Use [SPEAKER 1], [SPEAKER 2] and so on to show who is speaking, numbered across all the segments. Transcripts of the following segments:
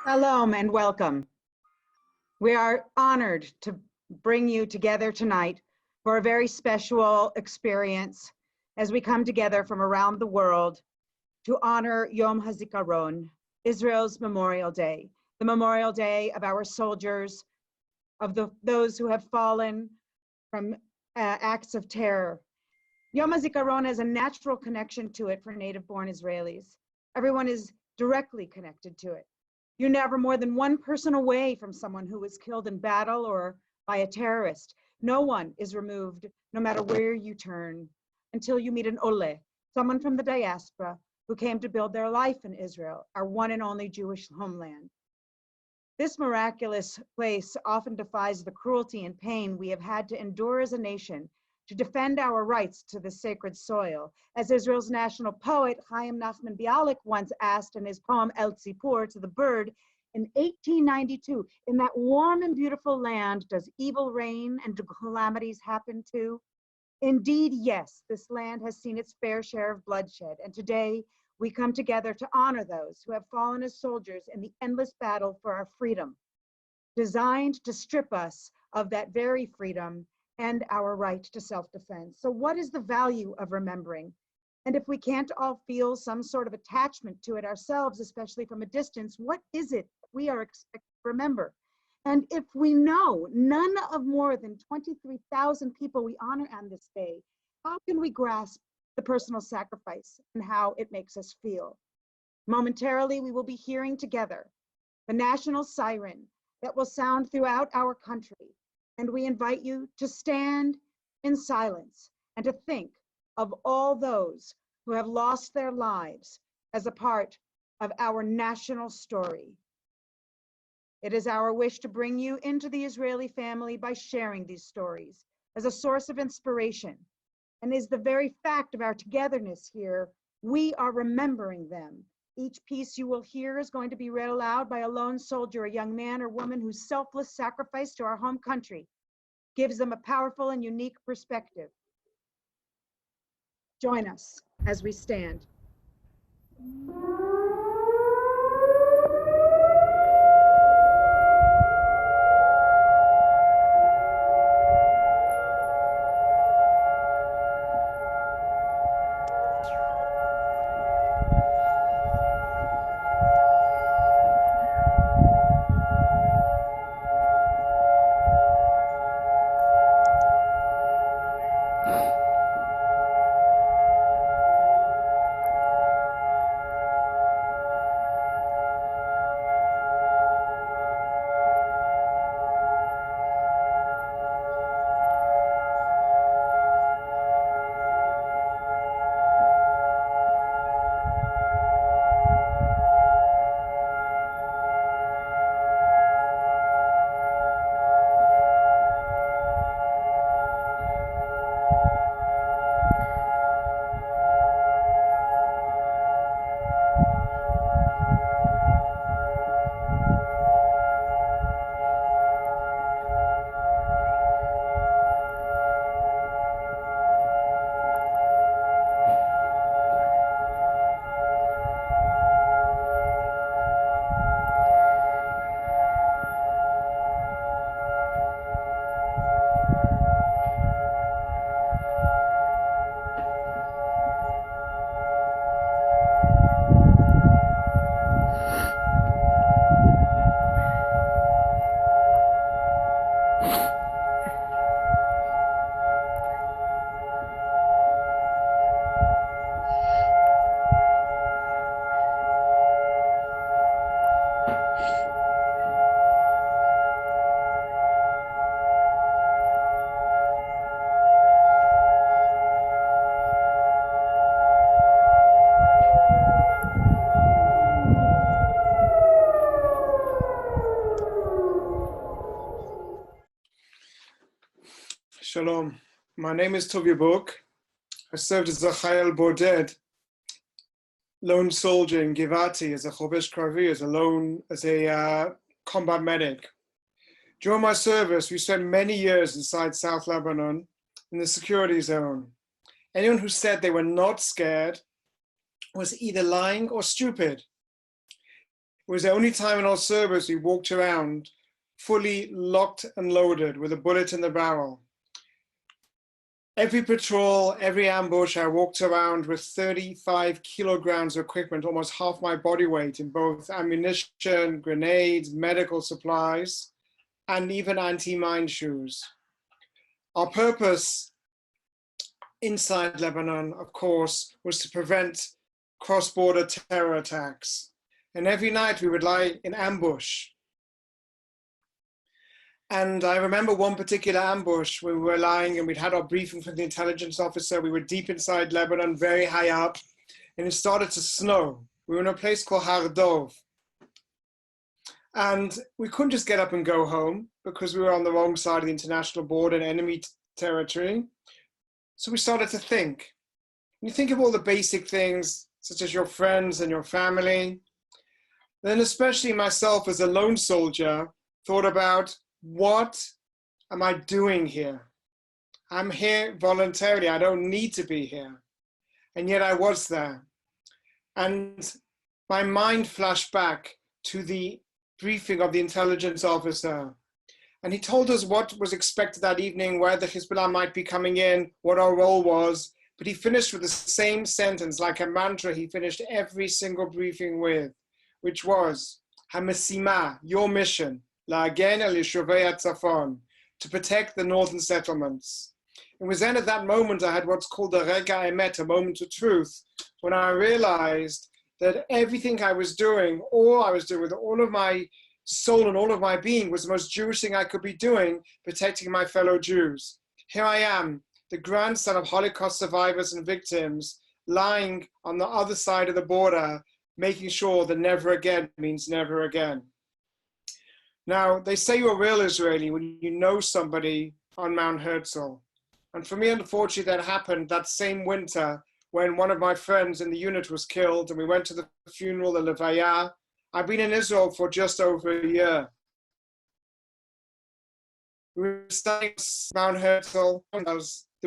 [SPEAKER 1] Shalom and welcome. We are honored to bring you together tonight for a very special experience as we come together from around the world to honor Yom HaZikaron, Israel's Memorial Day, the Memorial Day of our soldiers, of those who have fallen from acts of terror. Yom HaZikaron has a natural connection to it for native-born Israelis. Everyone is directly connected to it. You're never more than one person away from someone who was killed in battle or by a terrorist. No one is removed, no matter where you turn, until you meet an ole, someone from the diaspora who came to build their life in Israel, our one and only Jewish homeland. This miraculous place often defies the cruelty and pain we have had to endure as a nation to defend our rights to this sacred soil. As Israel's national poet, Chaim Nachman Bialik, once asked in his poem El Tzipor to the bird in 1892, in that warm and beautiful land, does evil reign and do calamities happen too? Indeed, yes, this land has seen its fair share of bloodshed, and today we come together to honor those who have fallen as soldiers in the endless battle for our freedom, designed to strip us of that very freedom and our right to self-defense. So what is the value of remembering? And if we can't all feel some sort of attachment to it ourselves, especially from a distance, what is it we are expected to remember? And if we know none of more than 23,000 people we honor on this day, how can we grasp the personal sacrifice and how it makes us feel? Momentarily, we will be hearing together the national siren that will sound throughout our country. And we invite you to stand in silence and to think of all those who have lost their lives as a part of our national story. It is our wish to bring you into the Israeli family by sharing these stories as a source of inspiration. And is the very fact of our togetherness here, we are remembering them. Each piece you will hear is going to be read aloud by a lone soldier, a young man or woman whose selfless sacrifice to our home country gives them a powerful and unique perspective. Join us as we stand.
[SPEAKER 2] Shalom. My name is Tovia Book. I served as a Chayal Boded, lone soldier in Givati, as a Chovesh Kravi, as a combat medic. During my service, we spent many years inside South Lebanon in the security zone. Anyone who said they were not scared was either lying or stupid. It was the only time in our service we walked around fully locked and loaded with a bullet in the barrel. Every patrol, every ambush, I walked around with 35 kilograms of equipment, almost half my body weight in both ammunition, grenades, medical supplies, and even anti-mine shoes. Our purpose inside Lebanon, of course, was to prevent cross-border terror attacks. And every night we would lie in ambush. And I remember one particular ambush where we were lying and we'd had our briefing from the intelligence officer. We were deep inside Lebanon, very high up, and it started to snow. We were in a place called Har Dov. And we couldn't just get up and go home because we were on the wrong side of the international border in enemy territory. So we started to think. And you think of all the basic things, such as your friends and your family. Then especially myself as a lone soldier, thought about, what am I doing here? I'm here voluntarily. I don't need to be here. And yet I was there. And my mind flashed back to the briefing of the intelligence officer. And he told us what was expected that evening, where the Hezbollah might be coming in, what our role was. But he finished with the same sentence, like a mantra he finished every single briefing with, which was, HaMesima, your mission, La'agen al Yeshuvei HaTzafon, to protect the northern settlements. It was then at that moment I had what's called a Rega Emet, a moment of truth, when I realized that everything I was doing, all I was doing with all of my soul and all of my being was the most Jewish thing I could be doing, protecting my fellow Jews. Here I am, the grandson of Holocaust survivors and victims, lying on the other side of the border, making sure that never again means never again. Now, they say you're a real Israeli when you know somebody on Mount Herzl. And for me, unfortunately, that happened that same winter when one of my friends in the unit was killed and we went to the funeral, the Levaya. I've been in Israel for just over a year. We were studying Mount Herzl. There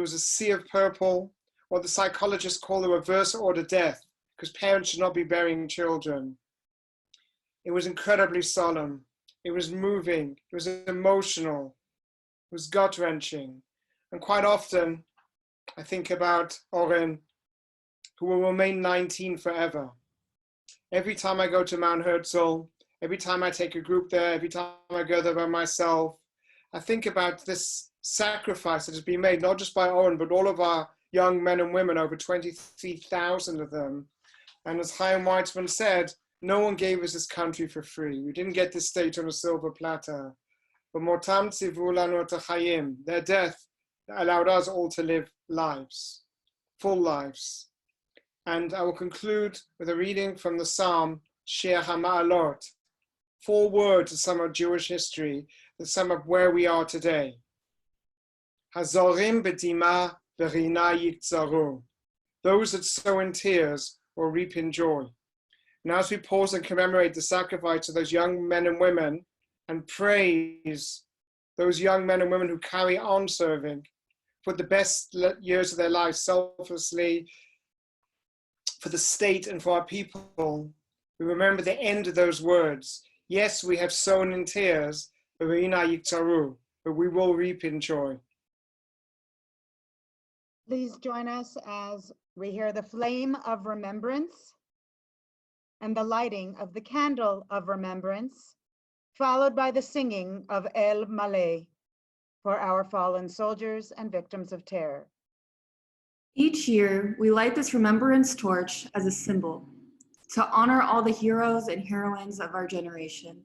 [SPEAKER 2] was a sea of purple, what the psychologists call the reverse order death, because parents should not be burying children. It was incredibly solemn. It was moving. It was emotional. It was gut-wrenching. And quite often, I think about Oren, who will remain 19 forever. Every time I go to Mount Herzl, every time I take a group there, every time I go there by myself, I think about this sacrifice that has been made, not just by Oren, but all of our young men and women, over 23,000 of them. And as Chaim Weizmann said, no one gave us this country for free. We didn't get this state on a silver platter. But motam tzivu lanu et hachayim, their death allowed us all to live lives, full lives. And I will conclude with a reading from the Psalm, Shir HaMa'alot, 4 words to sum up Jewish history, that sum up where we are today. Hazorim b'dima v'rina yiktzaru. Those that sow in tears will reap in joy. And as we pause and commemorate the sacrifice of those young men and women and praise those young men and women who carry on serving, put the best years of their lives selflessly for the state and for our people, we remember the end of those words. Yes, we have sown in tears, but we will reap in joy.
[SPEAKER 1] Please join us as we hear the flame of remembrance and the lighting of the candle of remembrance, followed by the singing of El Maleh for our fallen soldiers and victims of terror.
[SPEAKER 3] Each year, we light this remembrance torch as a symbol to honor all the heroes and heroines of our generation,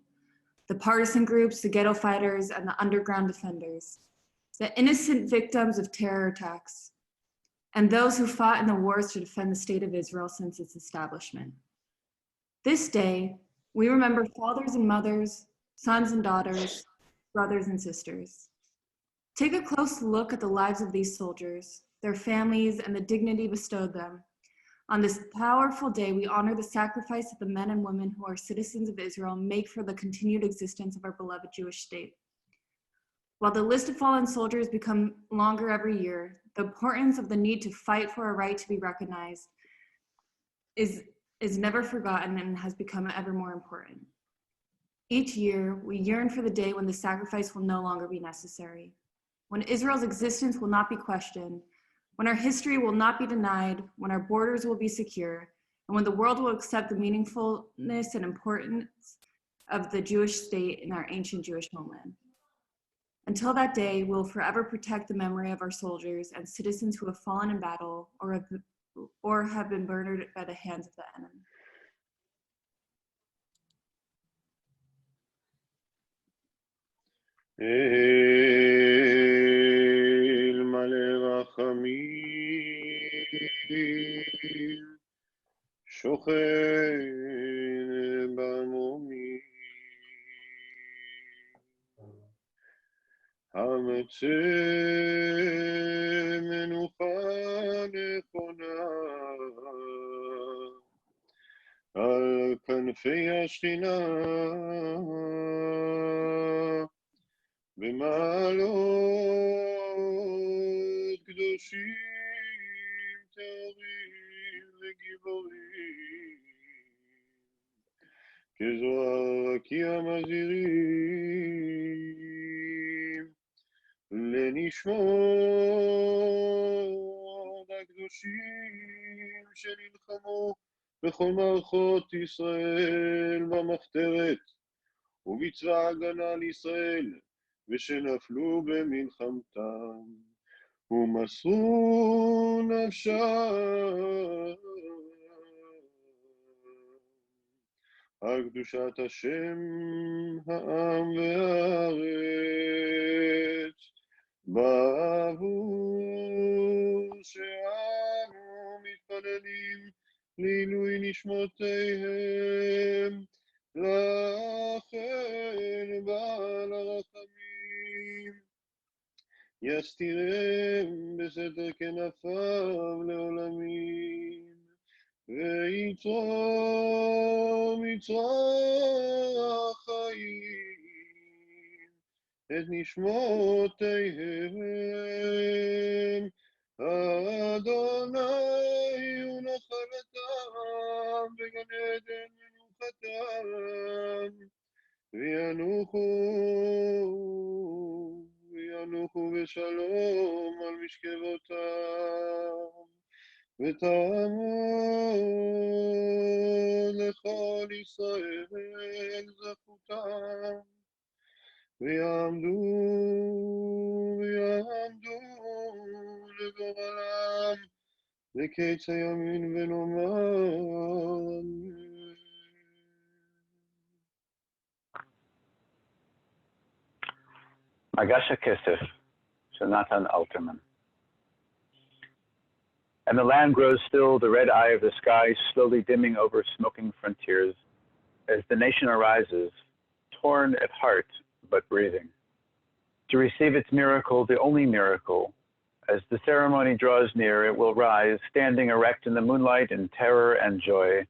[SPEAKER 3] the partisan groups, the ghetto fighters, and the underground defenders, the innocent victims of terror attacks, and those who fought in the wars to defend the state of Israel since its establishment. This day, we remember fathers and mothers, sons and daughters, brothers and sisters. Take a close look at the lives of these soldiers, their families, and the dignity bestowed them. On this powerful day, we honor the sacrifice that the men and women who are citizens of Israel make for the continued existence of our beloved Jewish state. While the list of fallen soldiers become longer every year, the importance of the need to fight for a right to be recognized is never forgotten and has become ever more important. Each year, we yearn for the day when the sacrifice will no longer be necessary, when Israel's existence will not be questioned, when our history will not be denied, when our borders will be secure, and when the world will accept the meaningfulness and importance of the Jewish state in our ancient Jewish homeland. Until that day, we'll forever protect the memory of our soldiers and citizens who have fallen in battle or have been murdered by the hands of the enemy.
[SPEAKER 4] El male rachamim, shochen b'momim, hametzeh menucha nechona al kanfei hashchina. במעלות קדושים טהורים וגיבורים כזוהר רקיע מזהירים לנשמות הקדושים שנלחמו בכל מערכות ישראל במחתרת ובצבא ההגנה לישראל ושנפלו במלחמתם ומסרו נפשם על קדושת השם העם והארץ בעבור שאנו מתפללים לעילוי נשמותיהם לכן בעל הרחמים יסתירם בסתר כנפיו לעולמים ויצרור מצרור החיים את נשמותיהם אדוני הוא נחלתם בגן עדן מנוחתם וינוחו בשלום על משכבותם ותעמוד לכל ישראל זכותם ויעמדו לגורלם לקץ הימין ונאמר
[SPEAKER 5] Magasha Kesef, Jonathan Alterman. And the land grows still, the red eye of the sky slowly dimming over smoking frontiers, as the nation arises, torn at heart, but breathing. To receive its miracle, the only miracle, as the ceremony draws near, it will rise, standing erect in the moonlight in terror and joy,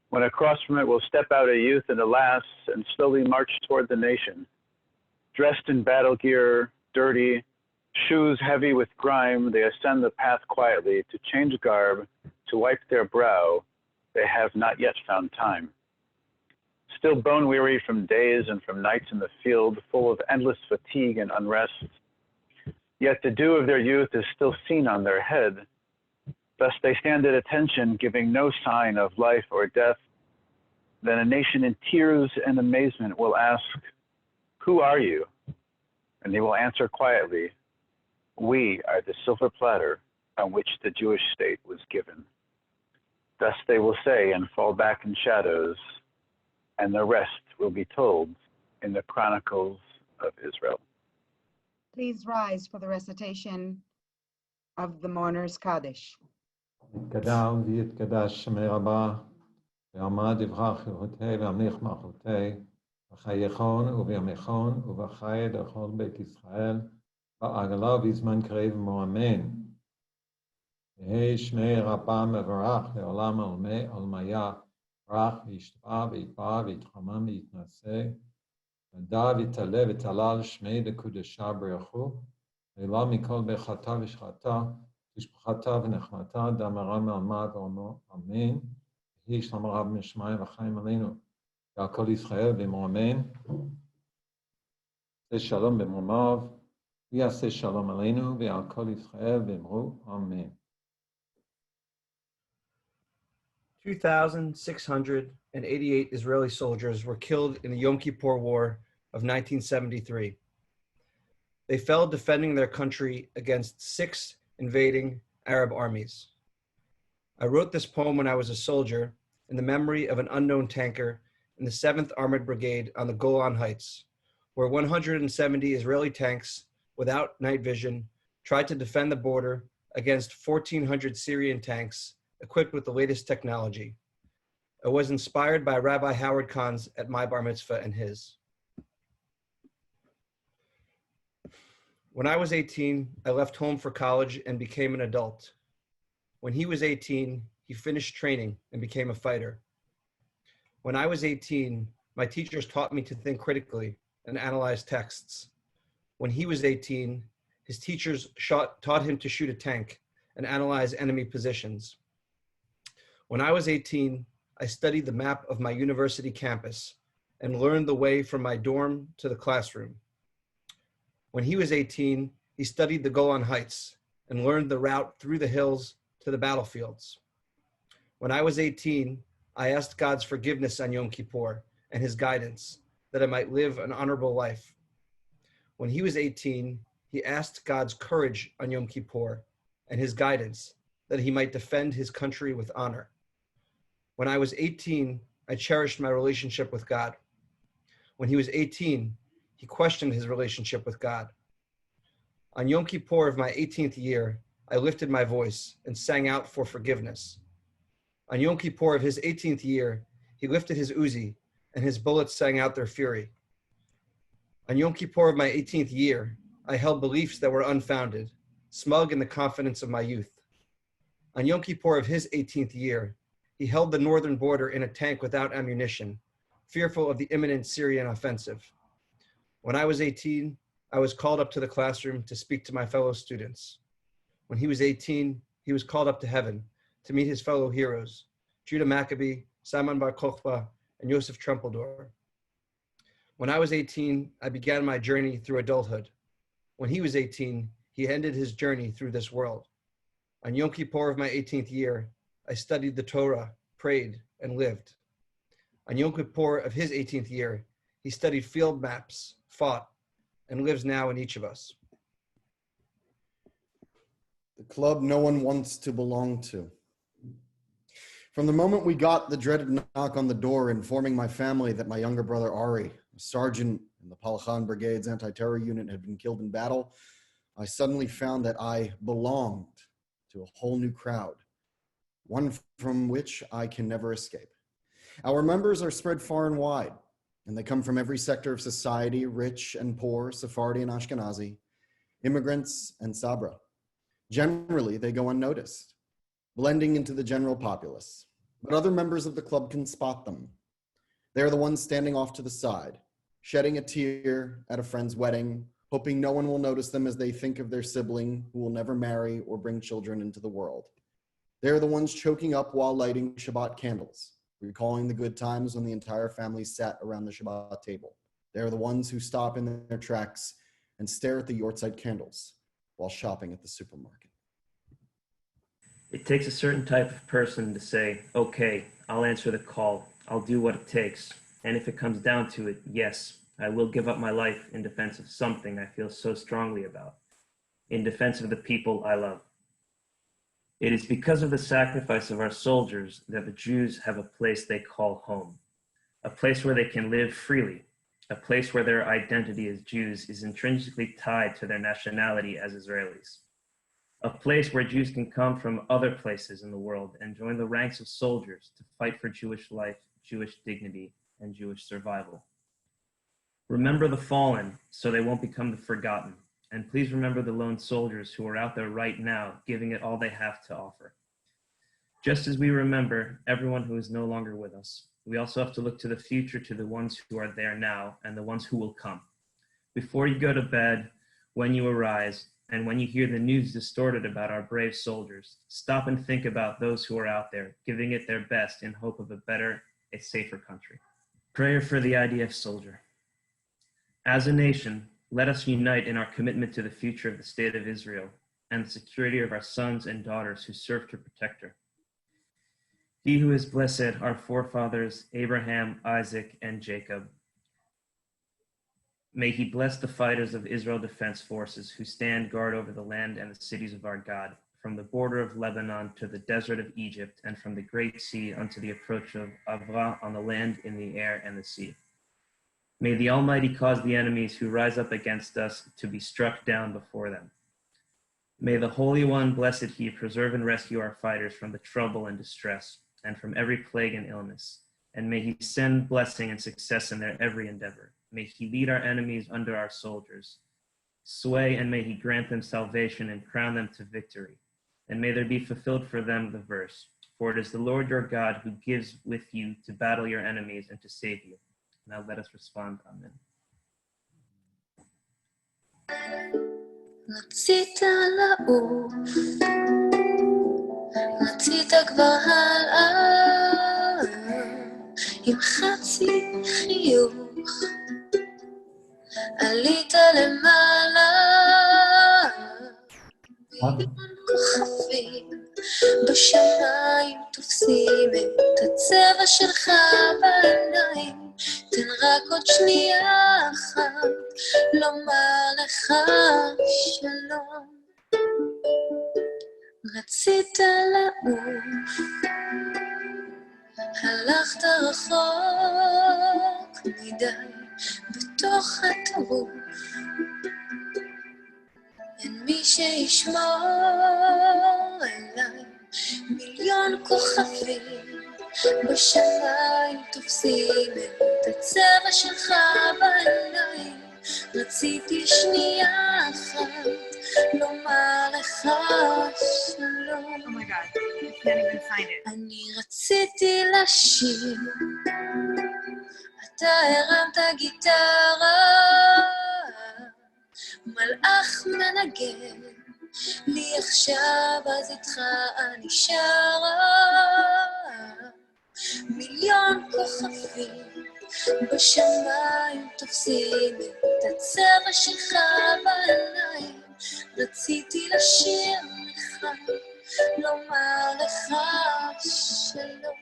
[SPEAKER 5] when across from it will step out a youth in a lass and slowly march toward the nation. Dressed in battle gear, dirty, shoes heavy with grime, they ascend the path quietly to change garb, to wipe their brow. They have not yet found time. Still bone weary from days and from nights in the field, full of endless fatigue and unrest. Yet the dew of their youth is still seen on their head. Thus they stand at attention, giving no sign of life or death. Then a nation in tears and amazement will ask, "Who are you?" And they will answer quietly, "We are the silver platter on which the Jewish state was given." Thus they will say and fall back in shadows, and the rest will be told in the Chronicles of Israel.
[SPEAKER 1] Please rise for the recitation of the Mourner's Kaddish.
[SPEAKER 6] יתגדל ויתקדש שמי רבה, ועמד יברך חירותי והמליך מלכותי, בחייכון ובימיכון ובחיי לכל בית ישראל, בעגלה בזמן קריב מואמן. יהי שמי רבה מברך לעולם עולמי עולמיה, ברח וישתבח ויתבע ויתחמם ויתנשא, ודע ויתעלה ותעלה לשמי לקודשה ברכו, ועלה מכל ברכתה ושכתה, תשבחתה ונחמתה, דמרה מעלמה ועולמו, אמן. יהי שלום רב משמיים וחיים עלינו ועל כל ישראל ואמרו אמן. עשה שלום במרומיו, ויעשה שלום עלינו ועל כל ישראל ואמרו אמן.
[SPEAKER 7] 2,688 Israeli soldiers were killed in the Yom Kippur War of 1973. They fell defending their country against 6 invading Arab armies. I wrote this poem when I was a soldier in the memory of an unknown tanker in the 7th Armored Brigade on the Golan Heights, where 170 Israeli tanks without night vision tried to defend the border against 1,400 Syrian tanks equipped with the latest technology. I was inspired by Rabbi Howard Kahn's at my bar mitzvah and his. When I was 18, I left home for college and became an adult. When he was 18, he finished training and became a fighter. When I was 18, my teachers taught me to think critically and analyze texts. When he was 18, his teachers taught him to shoot a tank and analyze enemy positions. When I was 18, I studied the map of my university campus and learned the way from my dorm to the classroom. When he was 18, he studied the Golan Heights and learned the route through the hills to the battlefields. When I was 18, I asked God's forgiveness on Yom Kippur and his guidance that I might live an honorable life. When he was 18, he asked God's courage on Yom Kippur and his guidance that he might defend his country with honor. When I was 18, I cherished my relationship with God. When he was 18, he questioned his relationship with God. On Yom Kippur of my 18th year, I lifted my voice and sang out for forgiveness. On Yom Kippur of his 18th year, he lifted his Uzi and his bullets sang out their fury. On Yom Kippur of my 18th year, I held beliefs that were unfounded, smug in the confidence of my youth. On Yom Kippur of his 18th year, he held the northern border in a tank without ammunition, fearful of the imminent Syrian offensive. When I was 18, I was called up to the classroom to speak to my fellow students. When he was 18, he was called up to heaven to meet his fellow heroes, Judah Maccabee, Simon Bar Kokhba, and Yosef Trumpeldor. When I was 18, I began my journey through adulthood. When he was 18, he ended his journey through this world. On Yom Kippur of my 18th year, I studied the Torah, prayed, and lived. On Yom Kippur of his 18th year, he studied field maps, fought, and lives now in each of us.
[SPEAKER 8] The club no one wants to belong to. From the moment we got the dreaded knock on the door informing my family that my younger brother Ari, a sergeant in the Palachan Brigade's anti-terror unit, had been killed in battle, I suddenly found that I belonged to a whole new crowd, one from which I can never escape. Our members are spread far and wide, and they come from every sector of society, rich and poor, Sephardi and Ashkenazi, immigrants and Sabra. Generally, they go unnoticed, blending into the general populace, but other members of the club can spot them. They're the ones standing off to the side, shedding a tear at a friend's wedding, hoping no one will notice them as they think of their sibling who will never marry or bring children into the world. They're the ones choking up while lighting Shabbat candles, recalling the good times when the entire family sat around the Shabbat table. They're the ones who stop in their tracks and stare at the Yortzeit candles while shopping at the supermarket.
[SPEAKER 9] It takes a certain type of person to say, okay, I'll answer the call. I'll do what it takes. And if it comes down to it, yes, I will give up my life in defense of something I feel so strongly about, in defense of the people I love. It is because of the sacrifice of our soldiers that the Jews have a place they call home, a place where they can live freely, a place where their identity as Jews is intrinsically tied to their nationality as Israelis, a place where Jews can come from other places in the world and join the ranks of soldiers to fight for Jewish life, Jewish dignity, and Jewish survival. Remember the fallen so they won't become the forgotten. And please remember the lone soldiers who are out there right now, giving it all they have to offer. Just as we remember everyone who is no longer with us, we also have to look to the future, to the ones who are there now and the ones who will come. Before you go to bed, when you arise, And when you hear the news distorted about our brave soldiers, stop and think about those who are out there, giving it their best in hope of a better, a safer country. Prayer for the IDF soldier. As a nation, let us unite in our commitment to the future of the State of Israel and the security of our sons and daughters who serve to protect her. He who has blessed our forefathers, Abraham, Isaac, and Jacob, may he bless the fighters of Israel Defense Forces who stand guard over the land and the cities of our God, from the border of Lebanon to the desert of Egypt, and from the great sea unto the approach of Avra on the land, in the air, and the sea. May the Almighty cause the enemies who rise up against us to be struck down before them. May the Holy One, blessed He, preserve and rescue our fighters from the trouble and distress, and from every plague and illness. And may He send blessing and success in their every endeavor. May He lead our enemies under our soldiers. Sway, and may He grant them salvation and crown them to victory. And may there be fulfilled for them the verse, for it is the Lord your God who gives with you to battle your enemies and to save you. Now let us respond, Amen.
[SPEAKER 10] רצית לעוף, רצית כבר הלאה, עם חצי חיוך, עלית למעלה, מיליון כוכבים בשמיים תופסים את הצבע שלך בעיניים, תן רק עוד שנייה אחת לומר לך שלום. רצית לעוף, הלכת רחוק מדי בתוך הטירוף, אין מי שישמור אליי, מיליון כוכבים בשמיים תופסים את הצבע שלך בעיניים, רציתי שנייה אחת לומר לך שלום.
[SPEAKER 1] Oh my God, I can't even find it.
[SPEAKER 10] אני רציתי לשיר, אתה הרמת גיטרה, מלאך מנגן לי עכשיו, אז איתך אני שרה, מיליון כוכבים בשמיים תופסים את הצבע שלך בעיניים, רציתי לשיר לך, לומר לך שלום.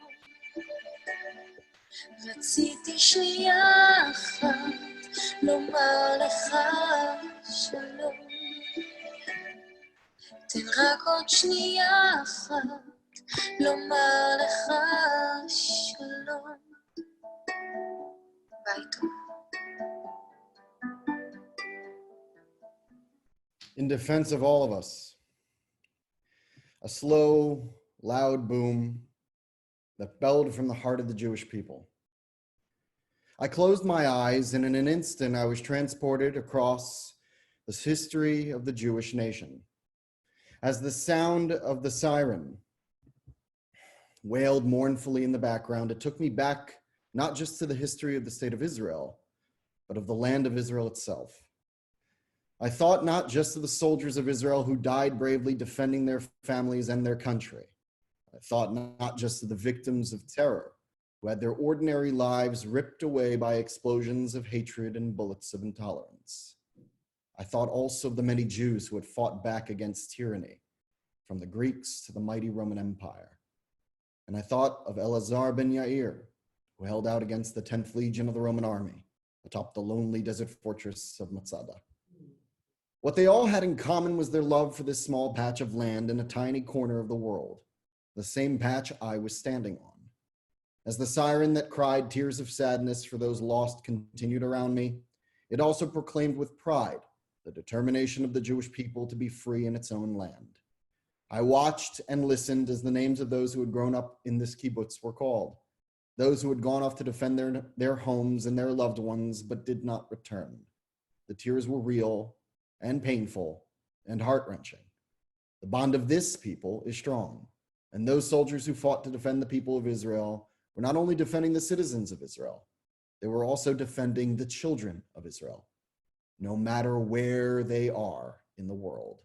[SPEAKER 10] רציתי שנייה אחת לומר לך שלום, תן רק עוד שנייה אחת לומר לך שלום. ביי טוב.
[SPEAKER 8] In defense of all of us, a slow, loud boom that bellowed from the heart of the Jewish people. I closed my eyes, and in an instant I was transported across the history of the Jewish nation. As the sound of the siren wailed mournfully in the background, it took me back not just to the history of the state of Israel, but of the land of Israel itself. I thought not just of the soldiers of Israel who died bravely defending their families and their country. I thought not just of the victims of terror who had their ordinary lives ripped away by explosions of hatred and bullets of intolerance. I thought also of the many Jews who had fought back against tyranny, from the Greeks to the mighty Roman Empire. And I thought of Elazar ben Yair, who held out against the 10th Legion of the Roman army atop the lonely desert fortress of Masada. What they all had in common was their love for this small patch of land in a tiny corner of the world, the same patch I was standing on. As the siren that cried tears of sadness for those lost continued around me, it also proclaimed with pride the determination of the Jewish people to be free in its own land. I watched and listened as the names of those who had grown up in this kibbutz were called, those who had gone off to defend their homes and their loved ones but did not return. The tears were real and painful and heart-wrenching. The bond of this people is strong, and those soldiers who fought to defend the people of Israel were not only defending the citizens of Israel, they were also defending the children of Israel. No matter where they are, in the world.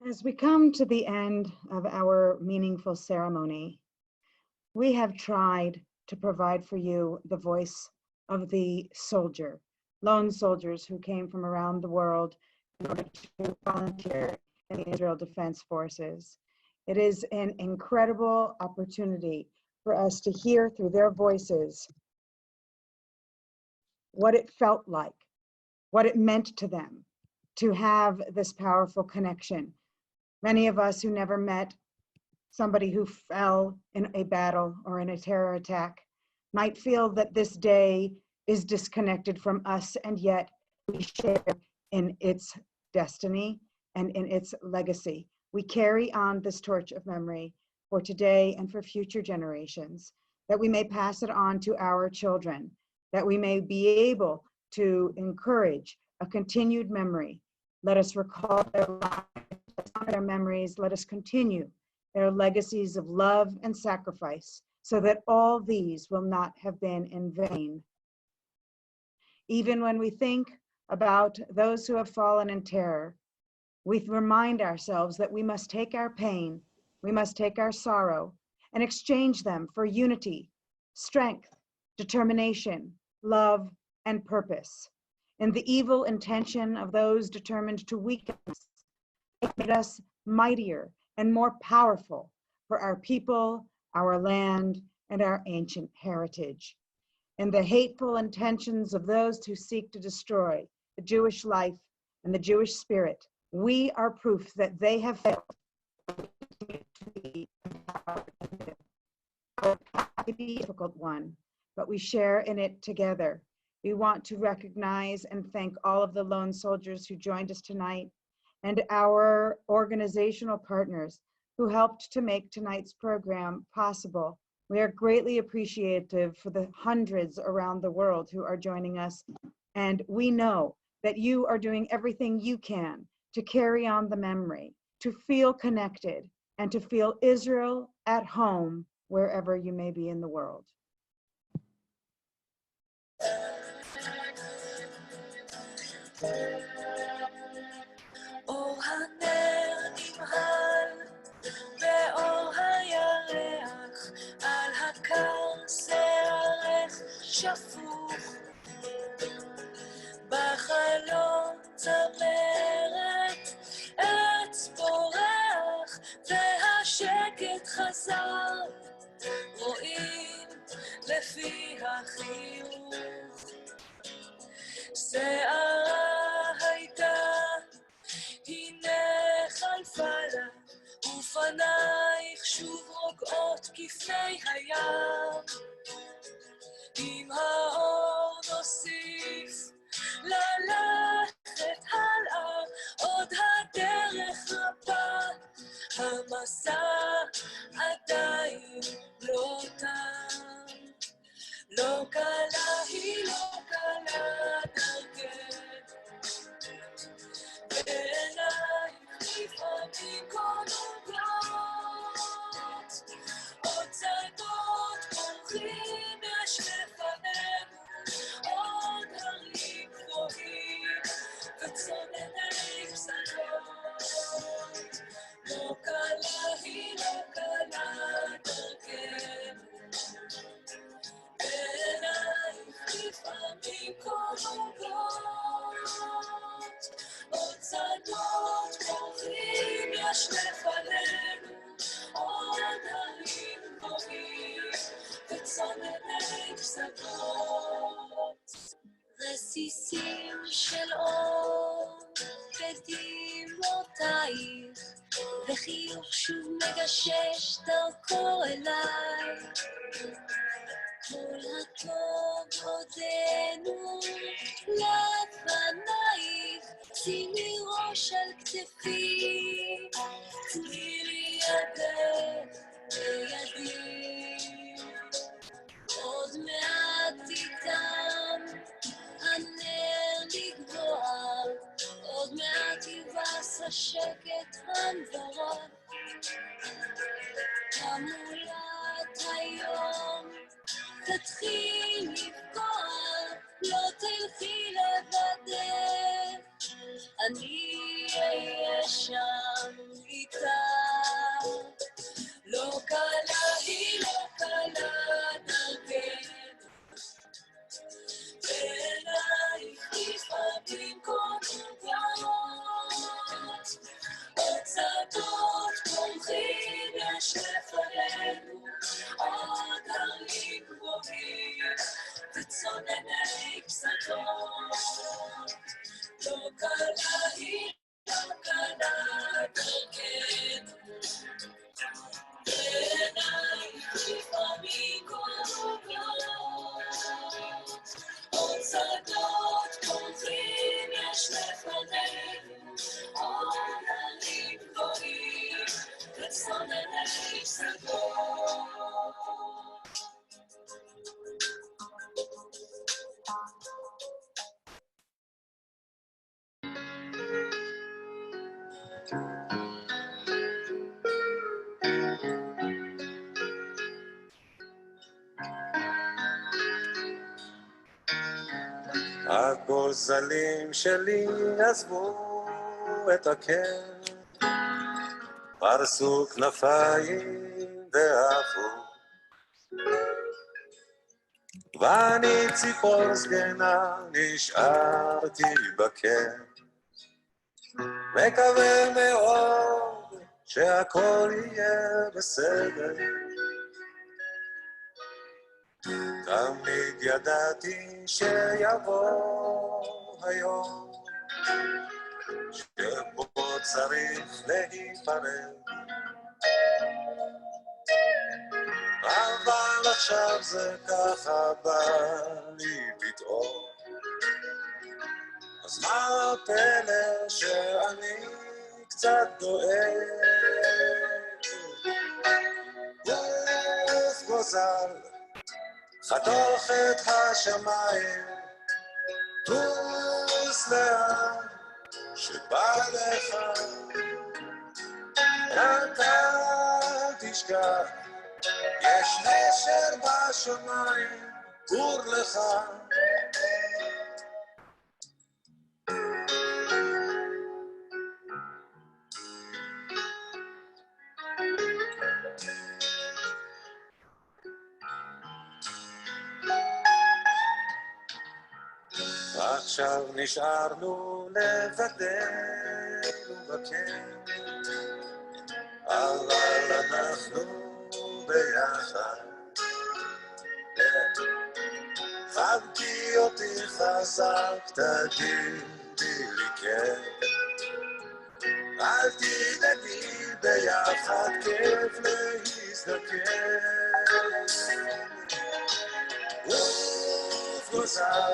[SPEAKER 1] As we come to the end of our meaningful ceremony, we have tried to provide for you the voice of the soldier, lone soldiers who came from around the world in order to volunteer in the Israel Defense Forces. It is an incredible opportunity for us to hear through their voices what it felt like, what it meant to them to have this powerful connection. Many of us who never met somebody who fell in a battle or in a terror attack might feel that this day is disconnected from us, and yet we share in its destiny and in its legacy. We carry on this torch of memory for today and for future generations, that we may pass it on to our children, that we may be able to encourage a continued memory. Let us recall their lives, their memories. Let us continue their legacies of love and sacrifice, so that all these will not have been in vain. Even when we think about those who have fallen in terror, we remind ourselves that we must take our pain, we must take our sorrow, and exchange them for unity, strength, determination, love, and purpose. And the evil intention of those determined to weaken us made us mightier and more powerful for our people, our land, and our ancient heritage. And the hateful intentions of those who seek to destroy the Jewish life and the Jewish spirit, we are proof that they have failed. A difficult one, but we share in it together. We want to recognize and thank all of the lone soldiers who joined us tonight and our organizational partners who helped to make tonight's program possible. We are greatly appreciative for the hundreds around the world who are joining us, and we know that you are doing everything you can to carry on the memory, to feel connected, and to feel Israel at home wherever you may be in the world.
[SPEAKER 10] אור הנר נמהל באור הירח, על הקר שערך שפוך, בחלום צמרת עץ פורח, והשקט חזר, רואים לפי החיוך. שערה הייתה, הנה חלפה לה, ופנייך שוב רוגעות כפני הים. עם האור נוסיף ללכת הלאה, עוד הדרך רבה, המסע עדיין לא תם. לא קלה היא לא קלה דרכך, בעינייך לפעמים כה נוגעות, עוד צעדות פורחים יש לפנינו, עוד הרים גבוהים וצונני פסגות. לא קלה היא לא קלה דרכנו, בעינייך לפעמים כה נוגעות, עוד צעדות פורחים יש לפנינו, עוד הרים גבוהים וצונני פסגות. רסיסים של אור בדמעותייך, וחיוך שוב מגשש דרכו אליי. כל הטוב עודנו לפנייך, שימי ראש על כתפי, תני לי ידך בידי. עוד מעט איתם הנר לגבוה, עוד מעט יבס השקט המבורך. תמולת היום תתחיל לפגוע, לא תלכי לבדך, אני שם איתה. לא קלה היא לא קלה דרכנו, בעינייך לפעמים קודמות, הצדות פורחים יש לפנינו, עוד הרים גבוהים וצונני פסגות. לא קלה היא לא קלה דרכנו, בעינייך לפעמים קודמות, עוד שדות פורחים יש לפנינו, עוד הרים גבוהים וצונני פסגות.
[SPEAKER 11] הגוזלים שלי עזבו את הקן, פרסו כנפיים ועפו, ואני ציפור זקנה נשארתי בקן, מקווה מאוד שהכל יהיה בסדר. תמיד ידעתי שיבוא היום שבו צריך להיפרד, אבל עכשיו זה ככה בא לי פתאום. אז מה הפלא שאני קצת דואג? גוף גוזל חתוך את השמיים, טוס לאן שבא לך, רק אל תשכח, יש נשר בשמיים, גור לך. עכשיו נשארנו לבדנו בקן, אבל אנחנו ביחד. חבקי אותי חזק, תגידי לי כן, אל תדאגי, ביחד כיף להזדקן. גוף גוזל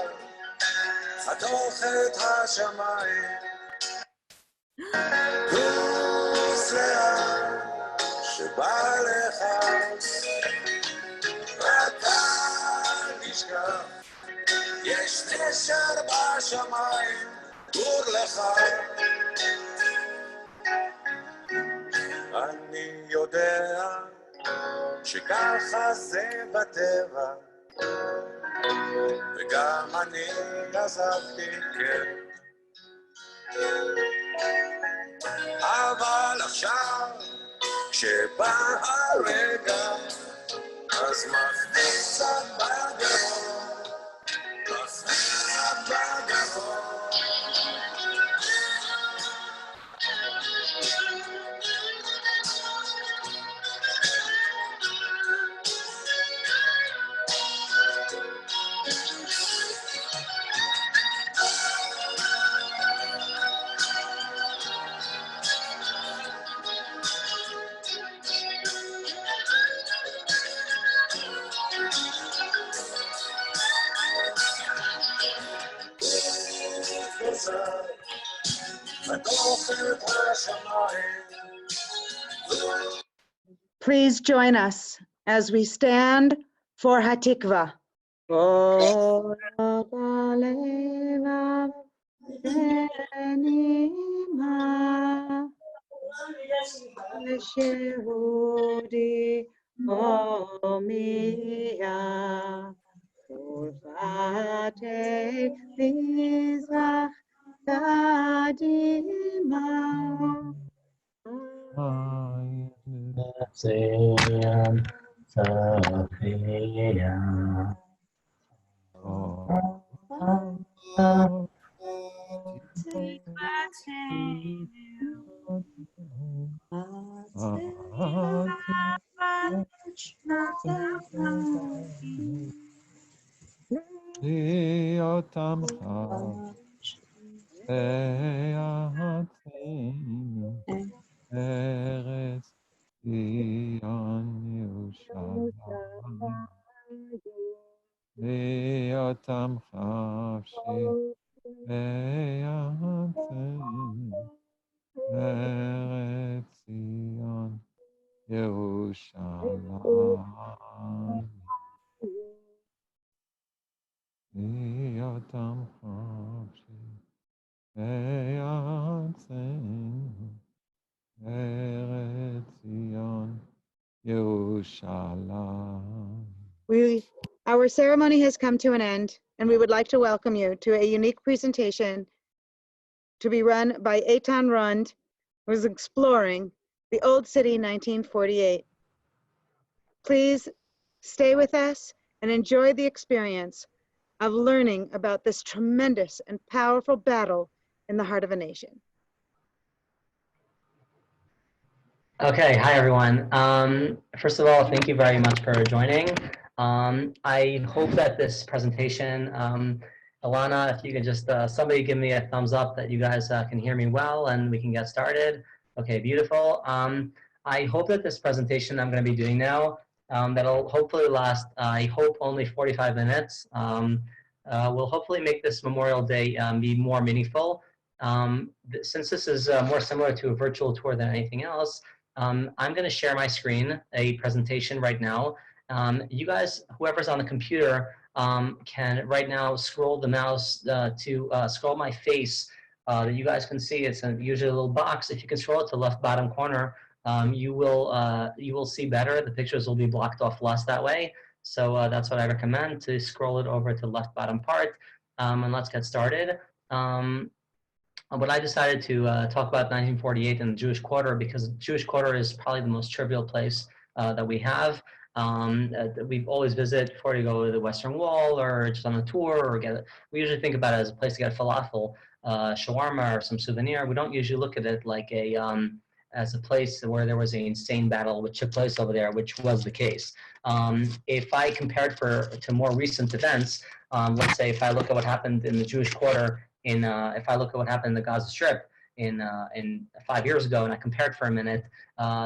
[SPEAKER 11] חתוך את השמיים, טוס לאן שבא לך, רק אל תשכח, יש נשר בשמיים, גור לך. אני יודע שככה זה בטבע, וגם אני עזבתי כן, אבל עכשיו כשבא הרגע אז מכניס קצת בגרון, מכניס קצת בגרון.
[SPEAKER 1] Please join us as we stand for Hatikva. קדימה.
[SPEAKER 12] Zion, Sophia.
[SPEAKER 6] Eretz Zion Yerushalayim V'yotam chafshi V'yatzim Eretz Zion Yerushalayim V'yotam chafshi V'yatzim Eretz Zion Yerushalayim.
[SPEAKER 1] Our ceremony has come to an end, and we would like to welcome you to a unique presentation to be run by Eitan Rund, who is exploring the Old City 1948. Please stay with us and enjoy the experience of learning about this tremendous and powerful battle in the heart of a nation.
[SPEAKER 12] Okay, hi everyone. First of all, thank you very much for joining. I hope that this presentation, Alana, if you can just, somebody give me a thumbs up that you guys can hear me well and we can get started. Okay, beautiful. I hope that this presentation I'm going to be doing now, that'll hopefully last, I hope, only 45 minutes. Will hopefully make this Memorial Day be more meaningful. Since this is more similar to a virtual tour than anything else, I'm going to share my screen, a presentation right now. You guys, whoever's on the computer, can right now scroll the mouse to scroll my face that you guys can see. It's usually a little box. If you can scroll it to the left bottom corner, you will see better. The pictures will be blocked off less that way. So that's what I recommend, to scroll it over to the left bottom part. And let's get started. But I decided to talk about 1948 and the Jewish Quarter because the Jewish Quarter is probably the most trivial place that we have. We always visit before you go to the Western Wall or just on a tour or we usually think about it as a place to get falafel, shawarma, or some souvenir. We don't usually look at it like as a place where there was an insane battle which took place over there, which was the case. If I compared to more recent events, let's say if I look at what happened in the Jewish Quarter, if I look at what happened in the Gaza Strip in 5 years ago, and I compared for a minute,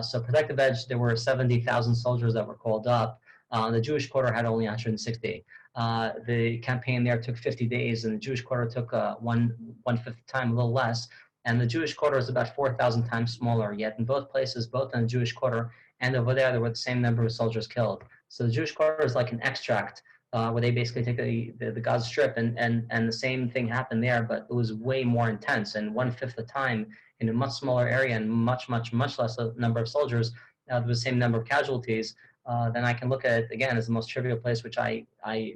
[SPEAKER 12] so Protective Edge, there were 70,000 soldiers that were called up. The Jewish Quarter had only 160. The campaign there took 50 days, and the Jewish Quarter took one-fifth time, a little less. And the Jewish Quarter is about 4,000 times smaller. Yet in both places, both in the Jewish Quarter and over there were the same number of soldiers killed. So the Jewish Quarter is like an extract. Where they basically take the Gaza Strip and the same thing happened there, but it was way more intense, and one-fifth the time in a much smaller area and much less number of soldiers, the same number of casualties, then I can look at it again as the most trivial place which I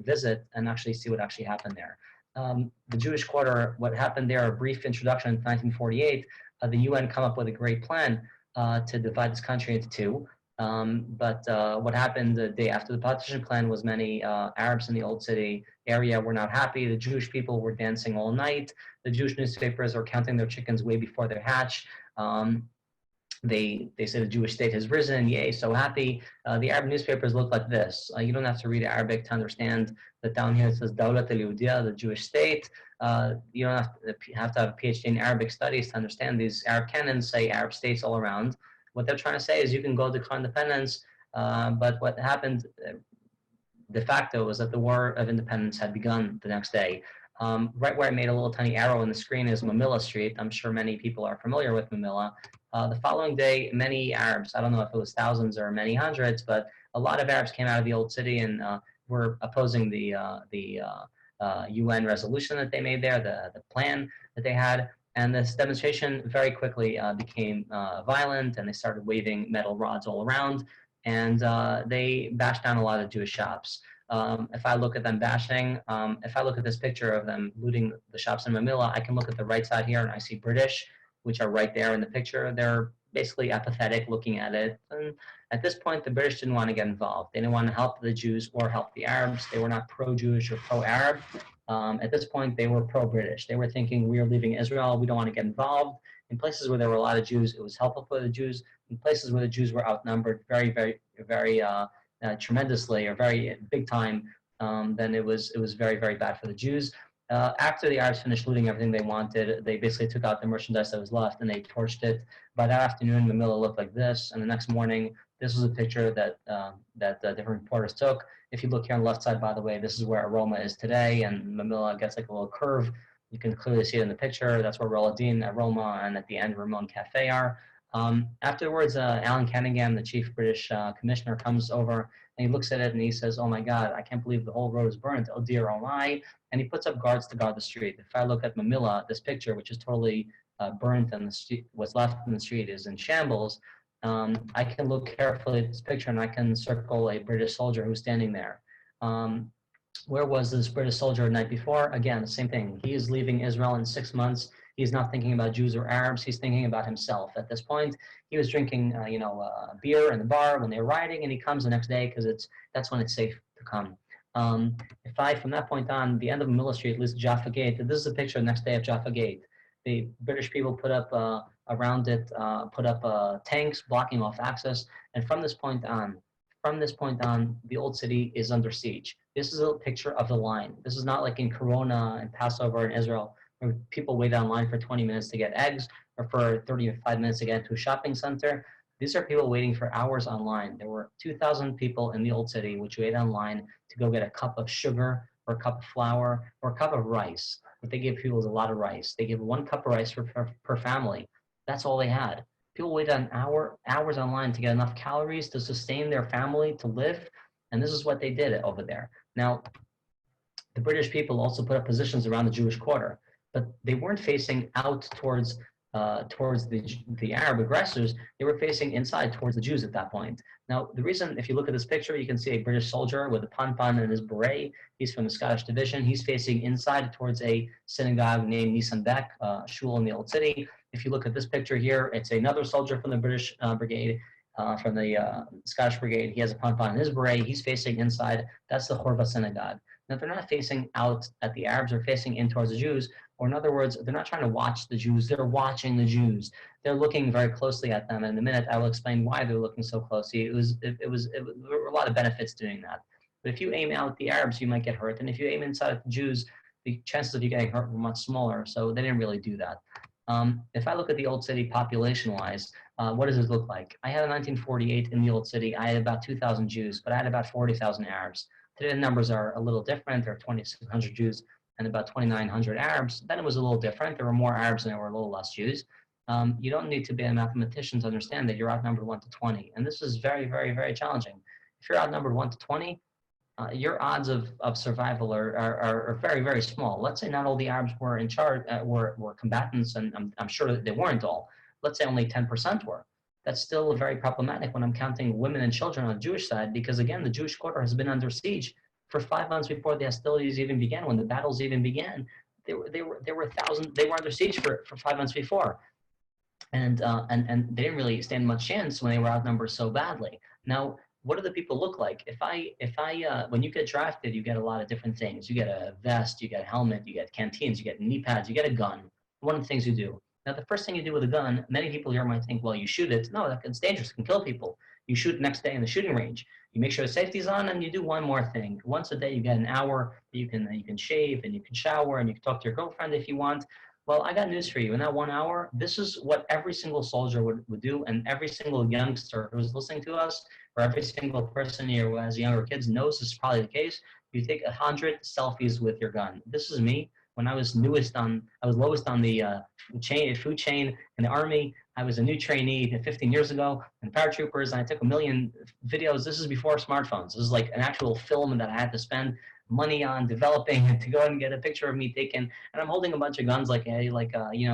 [SPEAKER 12] visit and actually see what actually happened there. The Jewish Quarter, what happened there, a brief introduction in 1948, the UN come up with a great plan to divide this country into two. But what happened the day after the partition plan was many Arabs in the Old City area were not happy. The Jewish people were dancing all night. The Jewish newspapers are counting their chickens way before they hatch. They say the Jewish state has risen, yay, so happy. The Arab newspapers look like this. You don't have to read Arabic to understand that down here it says Dawlat al-Yehudiyya, the Jewish state. You don't have to have a PhD in Arabic studies to understand these Arab canons say Arab states all around. What they're trying to say is you can go declare independence, but what happened de facto was that the War of Independence had begun the next day. Right where I made a little tiny arrow on the screen is Mamilla Street. I'm sure many people are familiar with Mamilla. The following day, many Arabs, I don't know if it was thousands or many hundreds, but a lot of Arabs came out of the Old City and were opposing the UN resolution that they made there, the plan that they had. And this demonstration very quickly became violent, and they started waving metal rods all around, and they bashed down a lot of Jewish shops. If I look at them bashing, if I look at this picture of them looting the shops in Manila, I can look at the right side here and I see British, which are right there in the picture. They're basically apathetic looking at it. And at this point, the British didn't want to get involved. They didn't want to help the Jews or help the Arabs. They were not pro-Jewish or pro-Arab. At this point, they were pro-British. They were thinking, we are leaving Israel. We don't want to get involved. In places where there were a lot of Jews, it was helpful for the Jews. In places where the Jews were outnumbered very tremendously or very big time, then it was very bad for the Jews. After the Arabs finished looting everything they wanted, they basically took out the merchandise that was left and they torched it. By that afternoon, Manila looked like this, and the next morning, this was a picture that different reporters took. If you look here on the left side, by the way, this is where Aroma is today, and Manila gets like a little curve. You can clearly see it in the picture. That's where Roladin, Aroma, and at the end, Ramon Cafe are. Afterwards, Alan Cunningham, the chief British commissioner, comes over and he looks at it and he says, "Oh my God, I can't believe the whole road is burnt. Oh dear, oh my." And he puts up guards to guard the street. If I look at Manila, this picture, which is totally burnt and the street, what's left in the street is in shambles, I can look carefully at this picture and I can circle a British soldier who's standing there. Where was this British soldier the night before? Again, the same thing. He is leaving Israel in 6 months. He's not thinking about Jews or Arabs. He's thinking about himself. At this point, he was drinking, beer in the bar when they were riding, and he comes the next day because that's when it's safe to come. From that point on, the end of Manila Street, at least Jaffa Gate, this is a picture the next day of Jaffa Gate. The British people put up around it, tanks blocking off access, and from this point on, the old city is under siege. This is a picture of the line. This is not like in Corona and Passover in Israel, where people wait online for 20 minutes to get eggs or for 35 minutes to get into a shopping center. These are people waiting for hours online. There were 2,000 people in the old city which waited online to go get a cup of sugar or a cup of flour or a cup of rice. What they give people is a lot of rice. They give 1 cup of rice per family. That's all they had. People waited hours online to get enough calories to sustain their family, to live, and this is what they did over there. Now, the British people also put up positions around the Jewish quarter, but they weren't facing out towards the Arab aggressors. They were facing inside towards the Jews at that point. Now, the reason, if you look at this picture, you can see a British soldier with a pon-pon and his beret. He's from the Scottish Division. He's facing inside towards a synagogue named Nissan Bek, shul in the Old City. If you look at this picture here, it's another soldier from the British brigade, from the Scottish brigade. He has a pon-pon in his beret. He's facing inside. That's the Horva synagogue. Now, they're not facing out at the Arabs. They're facing in towards the Jews. Or in other words, they're not trying to watch the Jews. They're watching the Jews. They're looking very closely at them. And in a minute, I will explain why they're looking so closely. There were a lot of benefits doing that. But if you aim out at the Arabs, you might get hurt. And if you aim inside at the Jews, the chances of you getting hurt were much smaller. So they didn't really do that. If I look at the Old City population-wise, what does it look like? I had in 1948 in the Old City, I had about 2,000 Jews, but I had about 40,000 Arabs. Today the numbers are a little different. There are 2,600 Jews and about 2,900 Arabs. Then it was a little different. There were more Arabs and there were a little less Jews. You don't need to be a mathematician to understand that you're outnumbered 1 to 20. And this is very, very, very challenging. If you're outnumbered 1 to 20, your odds of survival are very, very small. Let's say not all the Arabs were in charge, were combatants, and I'm sure that they weren't all. Let's say only 10% were. That's still very problematic when I'm counting women and children on the Jewish side, because again, the Jewish quarter has been under siege for 5 months before the hostilities even began. When the battles even began, they were under siege for 5 months before, and they didn't really stand much chance when they were outnumbered so badly. Now, what do the people look like? When you get drafted, you get a lot of different things. You get a vest, you get a helmet, you get canteens, you get knee pads, you get a gun. One of the things you do. Now, the first thing you do with a gun, many people here might think, well, you shoot it. No, it's dangerous. It can kill people. You shoot next day in the shooting range. You make sure the safety's on, and you do one more thing. Once a day, you get an hour. You can shave, and you can shower, and you can talk to your girlfriend if you want. Well, I got news for you. In that 1 hour, this is what every single soldier would do, and every single youngster who's listening to us, or every single person here who has younger kids knows this is probably the case. You take 100 selfies with your gun. This is me. When I was lowest on the food chain in the Army. I was a new trainee 15 years ago in paratroopers, and I took 1 million videos. This is before smartphones. This is like an actual film that I had to spend money on developing to go and get a picture of me taken. And I'm holding a bunch of guns,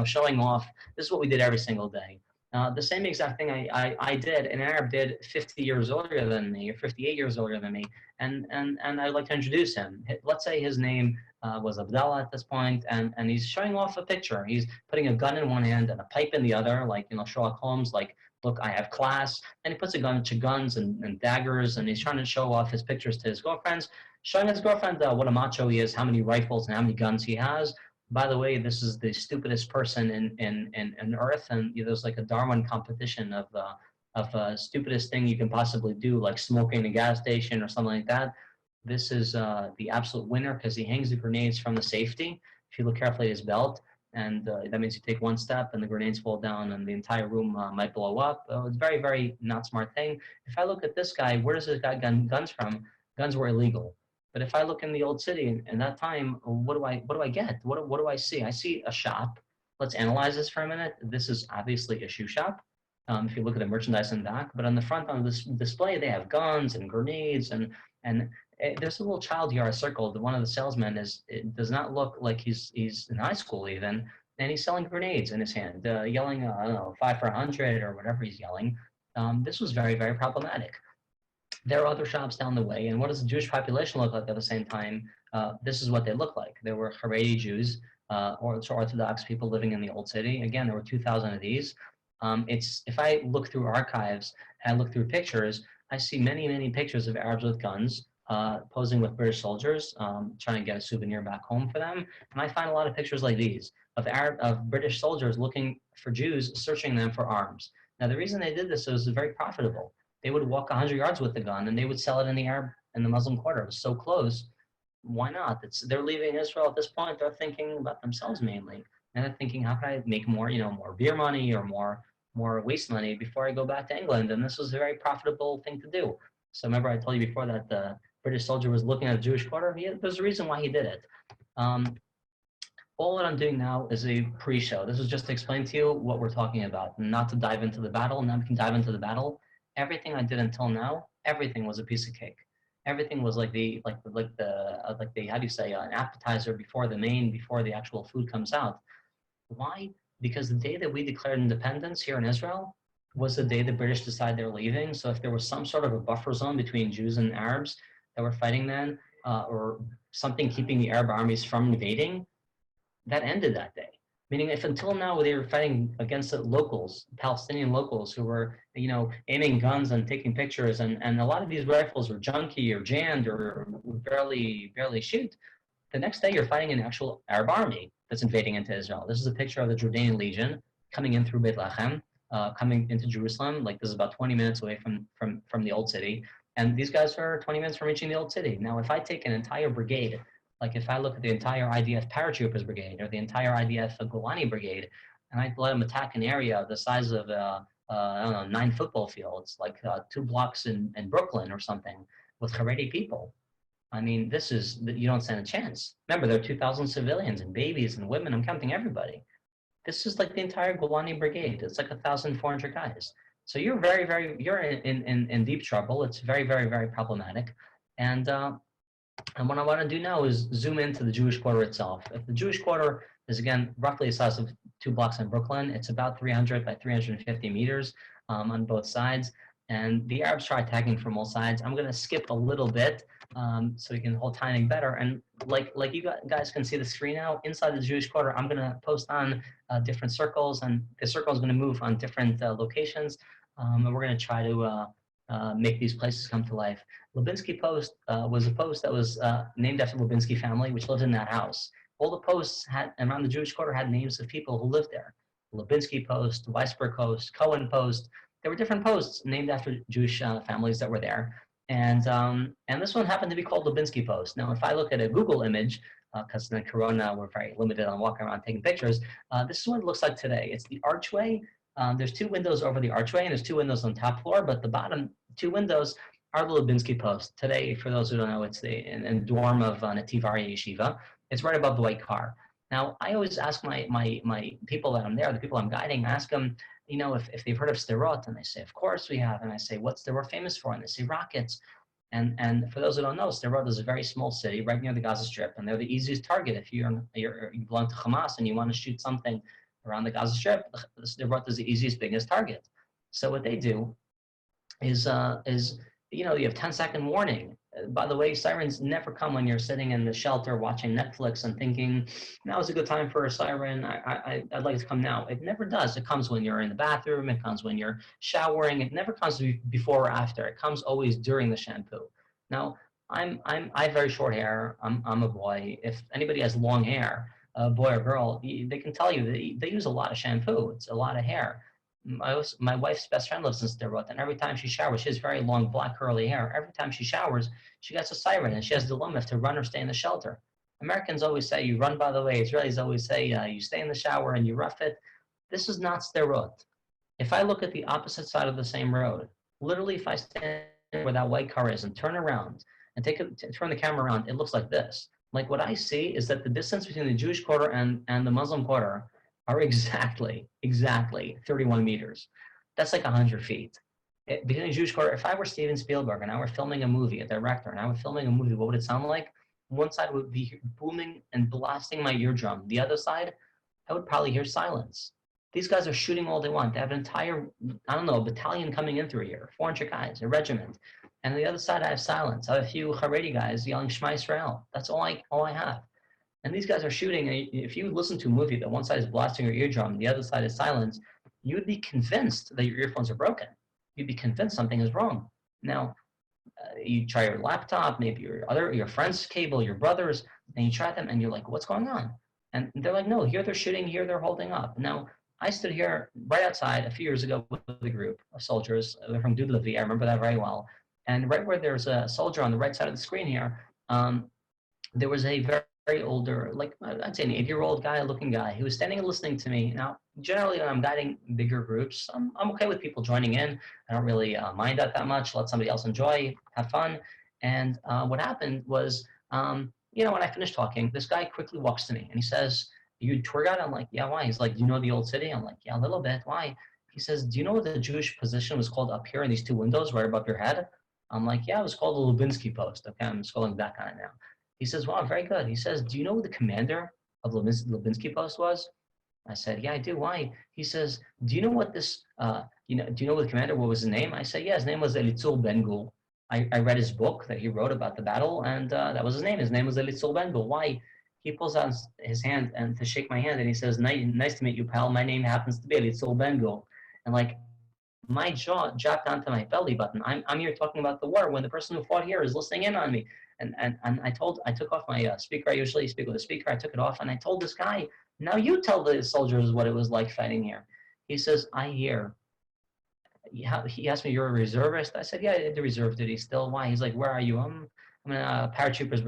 [SPEAKER 12] showing off. This is what we did every single day. The same exact thing I did, an Arab did 50 years older than me, or 58 years older than me, and I'd like to introduce him. Let's say his name was Abdallah at this point, and he's showing off a picture. He's putting a gun in one hand and a pipe in the other, like, you know, Sherlock Holmes, like, look, I have class. And he puts a bunch of guns and daggers, and he's trying to show off his pictures to his girlfriends, showing his girlfriend what a macho he is, how many rifles and how many guns he has. By the way, this is the stupidest person in Earth, and there's like a Darwin competition of stupidest thing you can possibly do, like smoking in a gas station or something like that. This is the absolute winner because he hangs the grenades from the safety. If you look carefully at his belt, and that means you take one step and the grenades fall down and the entire room might blow up. It's very, very not smart thing. If I look at this guy, where does this guy guns from? Guns were illegal. But if I look in the old city in that time, what do I get? What do I see? I see a shop. Let's analyze this for a minute. This is obviously a shoe shop. If you look at the merchandise in the back, but on the front on this display, they have guns and grenades and there's a little child here I circled. One of the salesmen it does not look like he's in high school even, and he's selling grenades in his hand, yelling, I don't know, 5 for 100 or whatever he's yelling. This was very, very problematic. There are other shops down the way, and what does the Jewish population look like at the same time? This is what they look like. There were Haredi Jews, or Orthodox people living in the old city. Again, there were 2,000 of these. If I look through archives and I look through pictures, I see many, many pictures of Arabs with guns, posing with British soldiers, trying to get a souvenir back home for them. And I find a lot of pictures like these of British soldiers looking for Jews, searching them for arms. Now, the reason they did this was very profitable. They would walk 100 yards with the gun and they would sell it in the Muslim quarter. It was so close. Why not? They're leaving Israel at this point. They're thinking about themselves mainly. And they're thinking, how can I make more, more beer money or more waste money before I go back to England? And this was a very profitable thing to do. So remember I told you before that the British soldier was looking at the Jewish quarter? There's a reason why he did it. All that I'm doing now is a pre-show. This is just to explain to you what we're talking about, not to dive into the battle. Now we can dive into the battle. Everything I did until now, everything was a piece of cake. Everything was like the how do you say, an appetizer before the main, before the actual food comes out. Why? Because the day that we declared independence here in Israel was the day the British decided they were leaving. So if there was some sort of a buffer zone between Jews and Arabs that were fighting then, or something keeping the Arab armies from invading, that ended that day. Meaning if until now they were fighting against the locals, Palestinian locals who were, aiming guns and taking pictures, and a lot of these rifles were junky or jammed or barely shoot. The next day you're fighting an actual Arab army that's invading into Israel. This is a picture of the Jordanian Legion coming in through Beit Lechem, coming into Jerusalem. Like, this is about 20 minutes away from the old city. And these guys are 20 minutes from reaching the old city. Now, if I take an entire brigade, like if I look at the entire IDF paratroopers brigade or the entire IDF Golani brigade, and I let them attack an area the size of, 9 football fields, like 2 blocks in Brooklyn or something, with Haredi people. I mean, you don't stand a chance. Remember, there are 2,000 civilians and babies and women. I'm counting everybody. This is like the entire Golani brigade. It's like 1,400 guys. So you're you're in deep trouble. It's very, very, very problematic. And what I want to do now is zoom into the Jewish quarter itself. If the Jewish quarter is, again, roughly the size of 2 blocks in Brooklyn, it's about 300 by 350 meters on both sides. And the Arabs try attacking from all sides. I'm going to skip a little bit so we can hold timing better. And like you guys can see the screen now, inside the Jewish quarter, I'm going to post on different circles, and the circle is going to move on different locations. And we're going to try to make these places come to life. Lubinsky Post was a post that was named after the Lubinsky family, which lived in that house. All the posts around the Jewish quarter had names of people who lived there. Lubinsky Post, Weisberg Post, Cohen Post. There were different posts named after Jewish families that were there. And this one happened to be called Lubinsky Post. Now, if I look at a Google image, because in Corona we're very limited on walking around taking pictures, this is what it looks like today. It's the archway. There's 2 windows over the archway, and there's 2 windows on the top floor, but the bottom 2 windows are the Lubinsky Post. Today, for those who don't know, it's in dorm of Nativ Aryeh Yeshiva. It's right above the white car. Now, I always ask my people that I'm there, the people I'm guiding, ask them, if they've heard of Sderot, and they say, of course we have. And I say, what's Sderot famous for? And they say, rockets. And for those who don't know, Sderot is a very small city right near the Gaza Strip, and they're the easiest target if you belong to Hamas and you want to shoot something around the Gaza Strip, the Sderot is the easiest, biggest target. So what they do is you have 10-second warning. By the way, sirens never come when you're sitting in the shelter watching Netflix and thinking, now is a good time for a siren. I'd like it to come now. It never does. It comes when you're in the bathroom. It comes when you're showering. It never comes before or after. It comes always during the shampoo. Now, I have very short hair. I'm a boy. If anybody has long hair, a boy or girl, they can tell you they use a lot of shampoo. It's a lot of hair. My wife's best friend lives in Sderot, and every time she showers, she has very long black curly hair. Every time she showers, she gets a siren, and she has a dilemma if to run or stay in the shelter. Americans always say you run, by the way. Israelis always say you stay in the shower and you rough it. This is not Sderot. If I look at the opposite side of the same road, literally if I stand where that white car is and turn around and turn the camera around, it looks like this. Like what I see is that the distance between the Jewish quarter and the Muslim quarter are exactly 31 meters. That's like 100 feet. Between the Jewish quarter, if I were Steven Spielberg and I were filming a movie, a director, and I were filming a movie, what would it sound like? One side would be booming and blasting my eardrum. The other side, I would probably hear silence. These guys are shooting all they want. They have an entire, a battalion coming in through here, 400 guys, a regiment. And on the other side, I have silence. I have a few Haredi guys yelling Shema Yisrael. That's all I have. And these guys are shooting. And if you listen to a movie that one side is blasting your eardrum, the other side is silence, you would be convinced that your earphones are broken. You'd be convinced something is wrong. Now, you try your laptop, maybe your friend's cable, your brother's, and you try them, and you're like, what's going on? And they're like, no, here they're shooting, here they're holding up. Now, I stood here right outside a few years ago with a group of soldiers from TLV. I remember that very well. And right where there's a soldier on the right side of the screen here, there was a very older, like I'd say an 80-year-old guy, looking guy, who was standing and listening to me. Now, generally when I'm guiding bigger groups, I'm okay with people joining in. I don't really mind that much. Let somebody else enjoy, have fun. And what happened was, when I finished talking, this guy quickly walks to me and he says, "You a tour guide?" I'm like, "Yeah, why?" He's like, "Do you know the old city?" I'm like, "Yeah, a little bit. Why?" He says, "Do you know what the Jewish position was called up here in these two windows right above your head?" I'm like, "Yeah, it was called the Lubinsky post." Okay, I'm scrolling back on it now. He says, "Wow, very good." He says, "Do you know who the commander of Lubinsky post was?" I said, "Yeah, I do. Why?" He says, "Do you know what this, do you know what the commander, what was his name?" I said, "Yeah, his name was Elitzur Ben-Gul." I read his book that he wrote about the battle, and that was his name. His name was Elitzur Ben-Gul. Why? He pulls out his hand and to shake my hand, and he says, "Nice to meet you, pal. My name happens to be Elitzur Ben-Gul." And like, my jaw dropped onto my belly button. I'm here talking about the war when the person who fought here is listening in on me. And I took off my speaker. I usually speak with a speaker. I took it off and I told this guy, "Now you tell the soldiers what it was like fighting here." He says, "I hear." He asked me, "You're a reservist?" I said, "Yeah, I did the reserve duty still." "Why?" He's like, "Where are you?" I'm in a paratroopers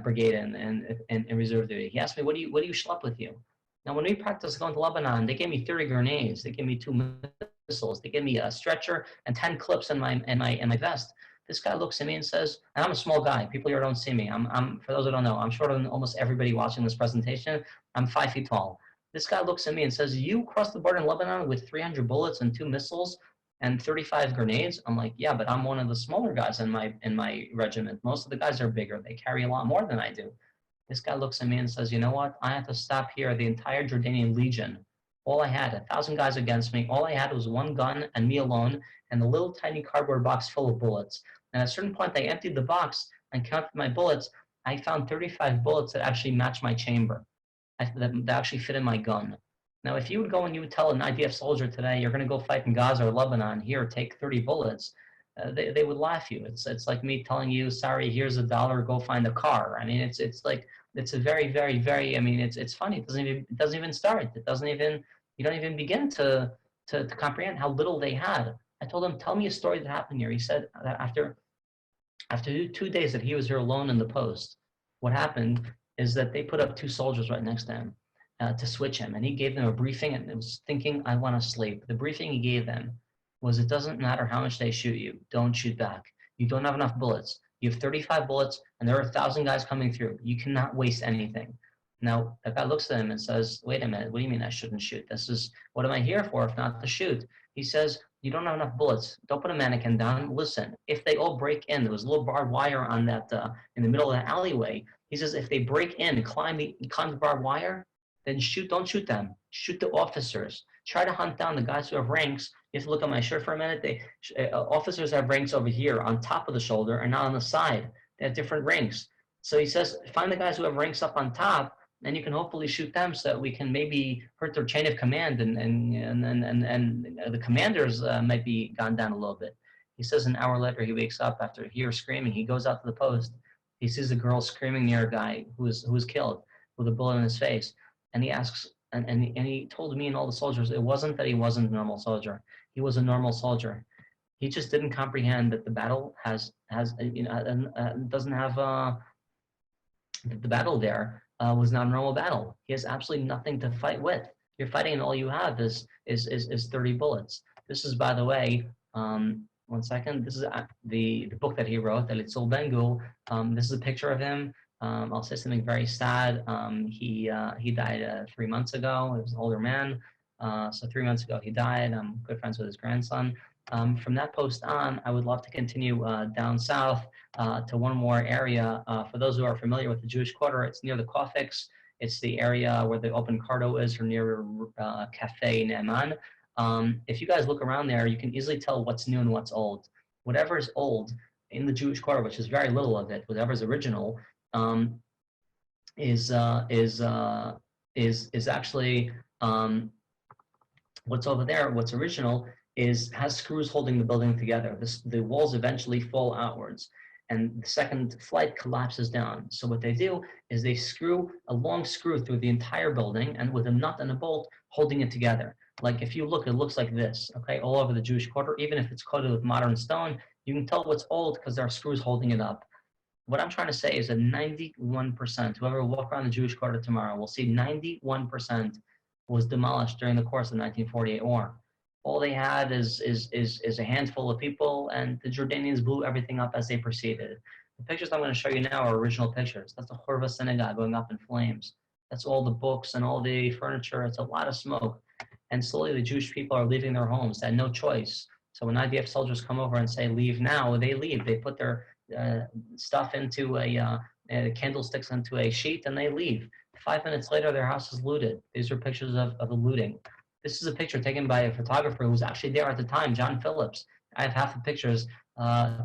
[SPEAKER 12] brigade in reserve duty. He asked me, what do you schlep with you?" Now, when we practiced going to Lebanon, they gave me 30 grenades. They gave me 2 missiles. They gave me a stretcher and 10 clips in my vest. This guy looks at me and says, and I'm a small guy. People here don't see me. I'm for those who don't know, I'm shorter than almost everybody watching this presentation. I'm 5 feet tall. This guy looks at me and says, "You crossed the border in Lebanon with 300 bullets and 2 missiles and 35 grenades?" I'm like, "Yeah, but I'm one of the smaller guys in my regiment. Most of the guys are bigger. They carry a lot more than I do." This guy looks at me and says, "You know what? I had to stop here the entire Jordanian Legion. All I had, 1,000 guys against me. All I had was 1 gun and me alone and a little tiny cardboard box full of bullets. And at a certain point, I emptied the box and counted my bullets. I found 35 bullets that actually matched my chamber, that actually fit in my gun." Now, if you would go and you would tell an IDF soldier today, "You're going to go fight in Gaza or Lebanon, here, take 30 bullets," they would laugh you. It's like me telling you, "Sorry, here's $1, go find a car." I mean, it's like, it's a very, very, very, I mean, it's funny. It doesn't even start. You don't even begin to comprehend how little they had. I told him, "Tell me a story that happened here." He said that after 2 days that he was here alone in the post, what happened is that they put up 2 soldiers right next to him to switch him. And he gave them a briefing, and it was thinking, "I want to sleep." The briefing he gave them was, "It doesn't matter how much they shoot you. Don't shoot back. You don't have enough bullets. You have 35 bullets, and there are 1,000 guys coming through. You cannot waste anything." Now, the guy looks at him and says, "Wait a minute, what do you mean I shouldn't shoot? What am I here for if not to shoot?" He says, "You don't have enough bullets. Don't put a mannequin down. Listen, if they all break in," there was a little barbed wire on that, in the middle of the alleyway. He says, "If they break in, climb the barbed wire, then don't shoot them. Shoot the officers. Try to hunt down the guys who have ranks. You have to look at my shirt for a minute. Officers have ranks over here on top of the shoulder and not on the side. They have different ranks. So he says, find the guys who have ranks up on top, and you can hopefully shoot them so that we can maybe hurt their chain of command, and the commanders might be gone down a little bit. He says an hour later he wakes up after he hears screaming. He goes out to the post. He sees a girl screaming near a guy who was killed with a bullet in his face, and he asks, and he told me and all the soldiers it wasn't that he wasn't a normal soldier. He was a normal soldier. He just didn't comprehend that the battle doesn't have the battle there was not a normal battle. He has absolutely nothing to fight with. You're fighting and all you have is 30 bullets. This is, by the way, one second. This is the book that he wrote, Elitzul Ben-Gul. This is a picture of him. I'll say something very sad. He died 3 months ago. He was an older man. So 3 months ago he died. I'm good friends with his grandson. From that post on, I would love to continue down south to one more area. For those who are familiar with the Jewish Quarter, it's near the Kofix. It's the area where the open cardo is, or near Cafe Ne'eman. If you guys look around there, you can easily tell what's new and what's old. Whatever is old in the Jewish Quarter, which is very little of it, whatever is original, is actually what's over there. What's original has screws holding the building together. The walls eventually fall outwards, and the second flight collapses down. So what they do is they screw a long screw through the entire building, and with a nut and a bolt holding it together. Like if you look, it looks like this, okay, all over the Jewish Quarter. Even if it's coated with modern stone, you can tell what's old because there are screws holding it up. What I'm trying to say is that 91%, whoever will walk around the Jewish Quarter tomorrow will see 91% was demolished during the course of the 1948 war. All they had is a handful of people, and the Jordanians blew everything up as they proceeded. The pictures I'm going to show you now are original pictures. That's the Horva synagogue going up in flames. That's all the books and all the furniture. It's a lot of smoke. And slowly the Jewish people are leaving their homes. They had no choice. So when IDF soldiers come over and say, leave now, they leave. They put their stuff into candlesticks into a sheet, and they leave. 5 minutes later, their house is looted. These are pictures of the looting. This is a picture taken by a photographer who was actually there at the time, John Phillips. I have half the pictures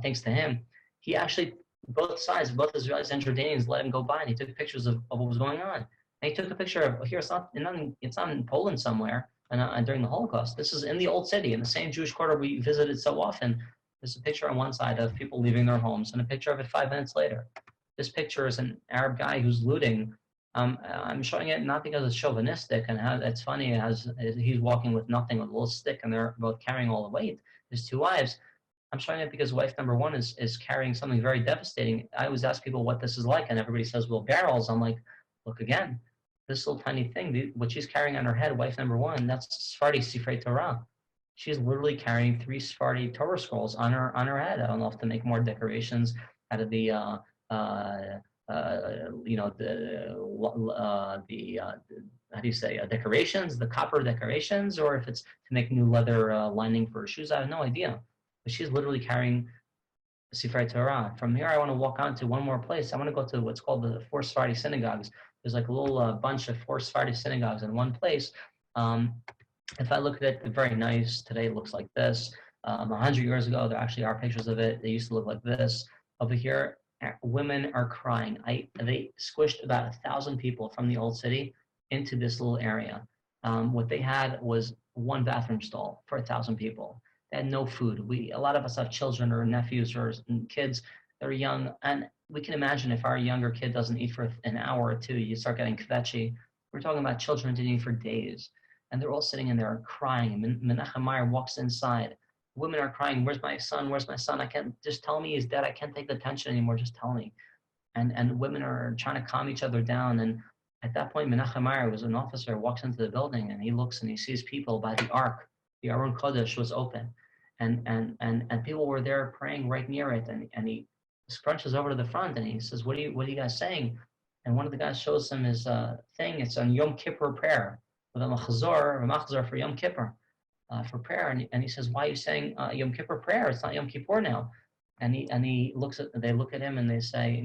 [SPEAKER 12] thanks to him. He actually, both sides, both Israelis and Jordanians, let him go by, and he took pictures of what was going on. And he took a picture of, here, it's not in Poland somewhere, and during the Holocaust. This is in the old city, in the same Jewish Quarter we visited so often. There's a picture on one side of people leaving their homes, and a picture of it 5 minutes later. This picture is an Arab guy who's looting. I'm showing it not because it's chauvinistic and it's funny, he's walking with nothing, with a little stick, and they're both carrying all the weight. His two wives. I'm showing it because wife number one is carrying something very devastating. I always ask people what this is like, and everybody says, well, barrels. I'm like, look again. This little tiny thing, what she's carrying on her head, wife number one, that's Sephardi Sifrei Torah. She's literally carrying 3 Sephardi Torah scrolls on her head. I don't know if to make more decorations out of the decorations, the copper decorations, or if it's to make new leather lining for her shoes. I have no idea. But she's literally carrying Sifrei Torah. From here, I want to walk on to one more place. I want to go to what's called the 4 Sephardi synagogues. There's like a little bunch of 4 Sephardi synagogues in one place. If I look at it, very nice. Today it looks like this. 100 years ago, there actually are pictures of it. They used to look like this. Over here, women are crying. They squished about 1,000 people from the old city into this little area. What they had was 1 bathroom stall for 1,000 people. They had no food. A lot of us have children or nephews or kids that are young, and we can imagine if our younger kid doesn't eat for an hour or two, you start getting kvetchy. We're talking about children didn't eat for days, and they're all sitting in there crying. And Menachem Meyer walks inside. Women are crying, where's my son? Where's my son? I can't, just tell me he's dead. I can't take the tension anymore. Just tell me. And women are trying to calm each other down. And at that point, Menachem Meyer was an officer, walks into the building, and he looks and he sees people by the Ark. The Aron Kodesh was open. And people were there praying right near it. And he scrunches over to the front and he says, what are you guys saying? And one of the guys shows him his thing. It's on Yom Kippur prayer, with a machzor for Yom Kippur, for prayer. And he says, why are you saying Yom Kippur prayer? It's not Yom Kippur now. And they look at him and they say,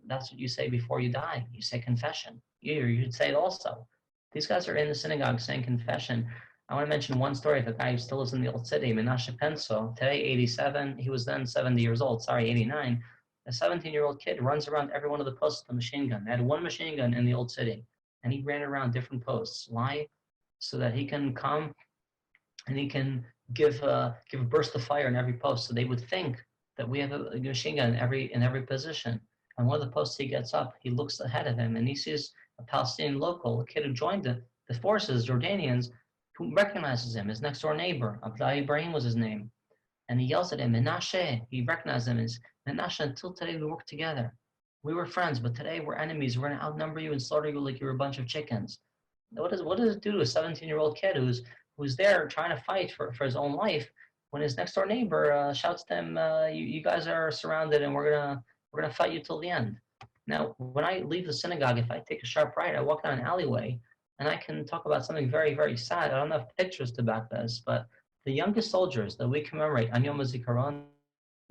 [SPEAKER 12] that's what you say before you die. You say confession. you'd say it also. These guys are in the synagogue saying confession. I want to mention one story of a guy who still lives in the old city, Menashe Penso. Today, 87. He was then 70 years old. Sorry, 89. A 17-year-old kid runs around every one of the posts with a machine gun. They had one machine gun in the old city, and he ran around different posts. Why? So that he can come and he can give a burst of fire in every post. So they would think that we have a machine gun in every position. And one of the posts he gets up, he looks ahead of him, and he sees a Palestinian local, a kid who joined the forces, Jordanians, who recognizes him, his next door neighbor. Abdullah Ibrahim was his name. And he yells at him, Menashe. He recognized him as Menashe. Until today, we worked together. We were friends, but today we're enemies. We're going to outnumber you and slaughter you like you're a bunch of chickens. What does it do to a 17-year-old kid who's there trying to fight for his own life when his next door neighbor shouts to him, you guys are surrounded and we're gonna fight you till the end. Now, when I leave the synagogue, if I take a sharp right, I walk down an alleyway, and I can talk about something very, very sad. I don't have pictures to back this, but the youngest soldiers that we commemorate on Yom HaZikaron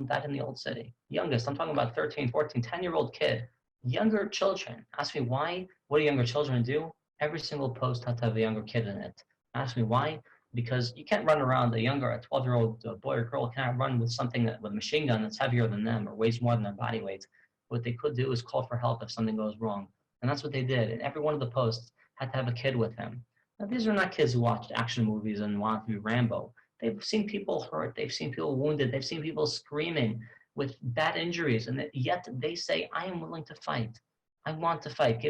[SPEAKER 12] died in the old city. Youngest, I'm talking about 13, 14, 10-year-old kid. Younger children. Ask me why. What do younger children do? Every single post has to have a younger kid in it. Ask me why. Because you can't run around a 12-year-old boy or girl cannot run with with a machine gun that's heavier than them or weighs more than their body weight. What they could do is call for help if something goes wrong. And that's what they did. And every one of the posts had to have a kid with him. Now, these are not kids who watched action movies and wanted to be Rambo. They've seen people hurt. They've seen people wounded. They've seen people screaming with bad injuries. And yet they say, I am willing to fight. I want to fight.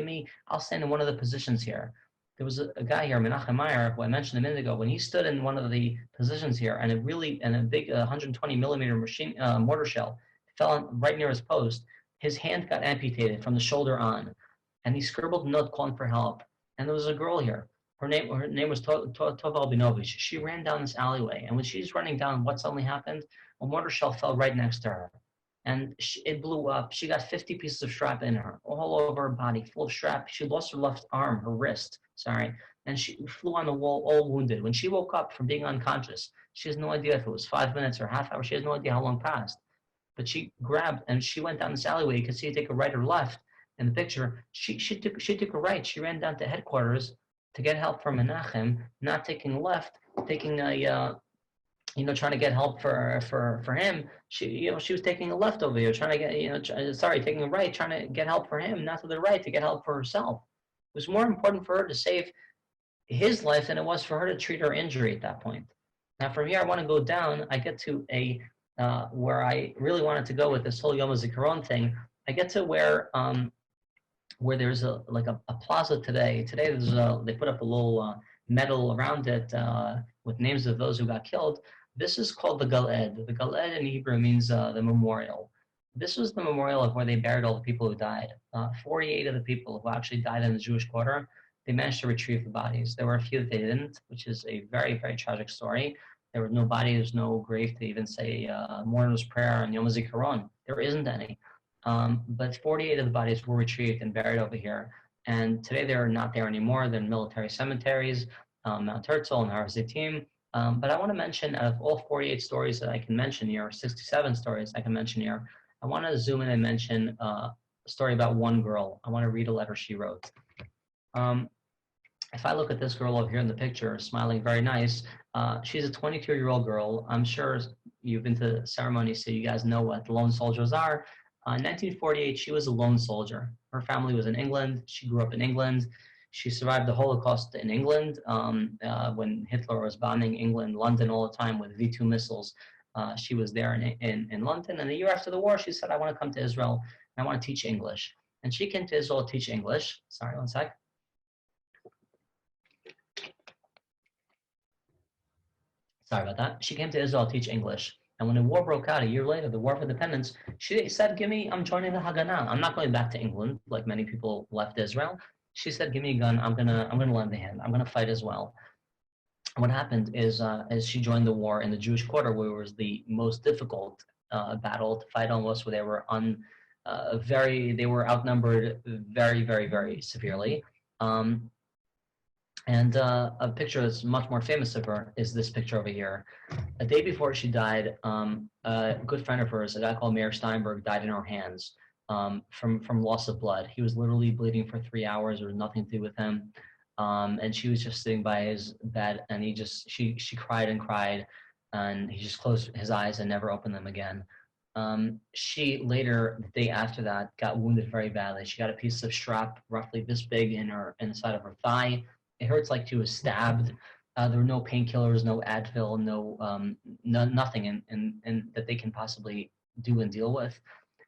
[SPEAKER 12] I'll stand in one of the positions here. There was a guy here, Menachem Meyer, who I mentioned a minute ago. When he stood in one of the positions here, and a big 120 millimeter mortar shell fell right near his post, his hand got amputated from the shoulder on, and he scribbled a note calling for help. And there was a girl here. Her name was Tova Albinovich. She ran down this alleyway, and when she's running down, what suddenly happened? A mortar shell fell right next to her, and it blew up. She got 50 pieces of shrap in her, all over her body, full of shrap. She lost her left arm, her wrist, and she flew on the wall, all wounded. When she woke up from being unconscious, she has no idea if it was 5 minutes or half hour. She has no idea how long passed. But she grabbed, and she went down this alleyway. You can see her take a right or left in the picture. She took a right. She ran down to headquarters to get help from Menachem, not taking left, taking trying to get help for him. She was taking a left over here, trying to get, taking a right, trying to get help for him, not to the right to get help for herself. It was more important for her to save his life than it was for her to treat her injury at that point. Now from here, I want to go down. I get to where I really wanted to go with this whole Yom HaZikaron thing. I get to where there's a plaza today. Today they put up a little medal around it with names of those who got killed. This is called the Galed. The Galed in Hebrew means the memorial. This was the memorial of where they buried all the people who died. 48 of the people who actually died in the Jewish quarter, they managed to retrieve the bodies. There were a few that they didn't, which is a very, very tragic story. There was no body, there's no grave to even say mourner's prayer on Yom HaZikaron. There isn't any. But 48 of the bodies were retrieved and buried over here. And today they're not there anymore. They're in military cemeteries, Mount Herzl and Har Zitim. But I want to mention, out of all 48 stories that I can mention here, 67 stories I can mention here, I want to zoom in and mention a story about one girl. I want to read a letter she wrote. If I look at this girl over here in the picture, smiling very nice, she's a 22-year-old girl. I'm sure you've been to ceremonies, so you guys know what lone soldiers are. In 1948, she was a lone soldier. Her family was in England. She grew up in England. She survived the Holocaust in England when Hitler was bombing England, London all the time with V-2 missiles. She was there in London. And the year after the war, she said, I want to come to Israel and I want to teach English. And she came to Israel to teach English. Sorry, one sec. Sorry about that. She came to Israel to teach English. And when the war broke out a year later, the War of Independence, she said, I'm joining the Haganah. I'm not going back to England like many people left Israel. She said, give me a gun. I'm gonna lend a hand. I'm gonna fight as well. What happened is, as she joined the war in the Jewish quarter, where it was the most difficult battle to fight almost, where they were they were outnumbered very, very, very severely. And a picture that's much more famous of her is this picture over here. A day before she died, a good friend of hers, a guy called Meir Steinberg, died in her hands. from loss of blood. He was literally bleeding for 3 hours. There was nothing to do with him. And she was just sitting by his bed, and she cried and cried, and he just closed his eyes and never opened them again. She later, the day after that, got wounded very badly. She got a piece of strap roughly this big in the side of her thigh. It hurts like she was stabbed. There were no painkillers, no Advil, nothing that they can possibly do and deal with.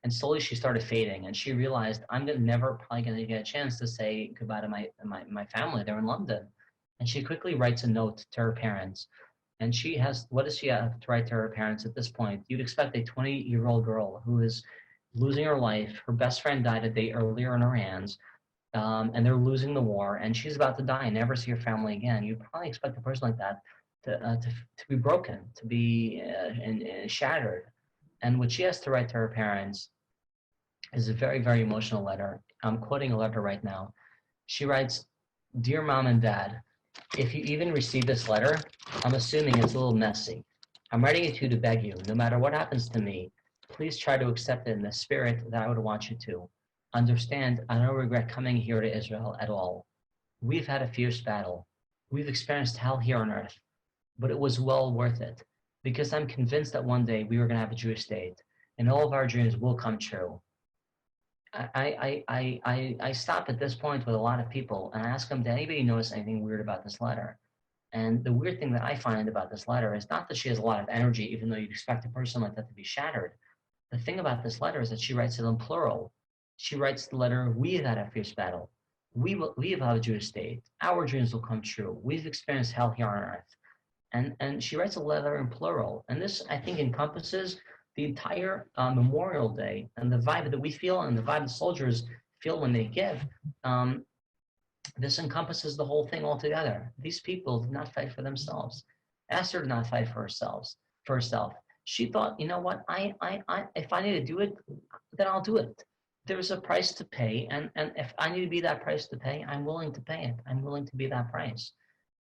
[SPEAKER 12] And slowly she started fading, and she realized, I'm never probably going to get a chance to say goodbye to my family. They're in London. And she quickly writes a note to her parents. And what does she have to write to her parents at this point? You'd expect a 20-year-old girl who is losing her life. Her best friend died a day earlier in her hands, and they're losing the war, and she's about to die and never see her family again. You'd probably expect a person like that to be broken, to be shattered. And what she has to write to her parents is a very, very emotional letter. I'm quoting a letter right now. She writes, "Dear Mom and Dad, if you even receive this letter, I'm assuming it's a little messy. I'm writing it to you to beg you, no matter what happens to me, please try to accept it in the spirit that I would want you to. Understand, I don't regret coming here to Israel at all. We've had a fierce battle. We've experienced hell here on earth, but it was well worth it, because I'm convinced that one day we were going to have a Jewish state, and all of our dreams will come true." I stop at this point with a lot of people, and I ask them, did anybody notice anything weird about this letter? And the weird thing that I find about this letter is not that she has a lot of energy, even though you'd expect a person like that to be shattered. The thing about this letter is that she writes it in plural. She writes the letter, we have had a fierce battle. We have had a Jewish state. Our dreams will come true. We've experienced hell here on earth. And she writes a letter in plural. And this, I think, encompasses the entire Memorial Day and the vibe that we feel and the vibe the soldiers feel when they give. This encompasses the whole thing altogether. These people did not fight for themselves. Esther did not fight for herself. She thought, you know what, if I need to do it, then I'll do it. There's a price to pay, and if I need to be that price to pay, I'm willing to pay it. I'm willing to be that price.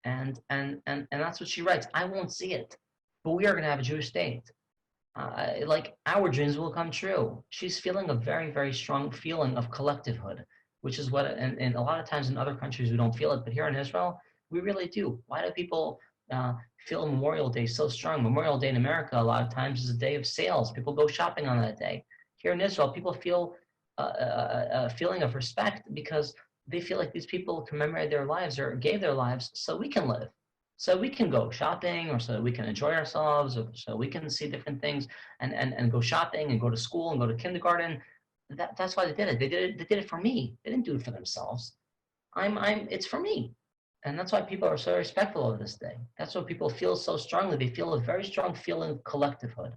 [SPEAKER 12] And that's what she writes. I won't see it, but we are going to have a Jewish state. Like our dreams will come true. She's feeling a very, very strong feeling of collectivehood, which is what, and a lot of times in other countries we don't feel it, but here in Israel, we really do. Why do people feel Memorial Day so strong? Memorial Day in America, a lot of times, is a day of sales. People go shopping on that day. Here in Israel, people feel a feeling of respect because they feel like these people commemorated their lives or gave their lives so we can live. So we can go shopping, or so we can enjoy ourselves, or so we can see different things and go shopping and go to school and go to kindergarten. That's why they did it. They did it for me. They didn't do it for themselves. It's for me. And that's why people are so respectful of this day. That's why people feel so strongly. They feel a very strong feeling of collectivehood.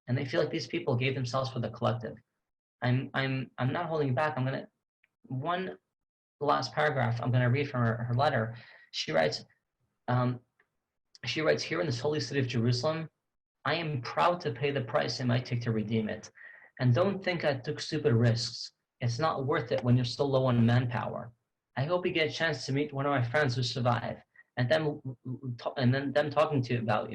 [SPEAKER 12] And they feel like these people gave themselves for the collective. I'm not holding back. One last paragraph I'm gonna read from her letter. She writes, here in this holy city of Jerusalem, I am proud to pay the price it might take to redeem it. And don't think I took stupid risks. It's not worth it when you're so low on manpower. I hope you get a chance to meet one of my friends who survived, and then them talking to you about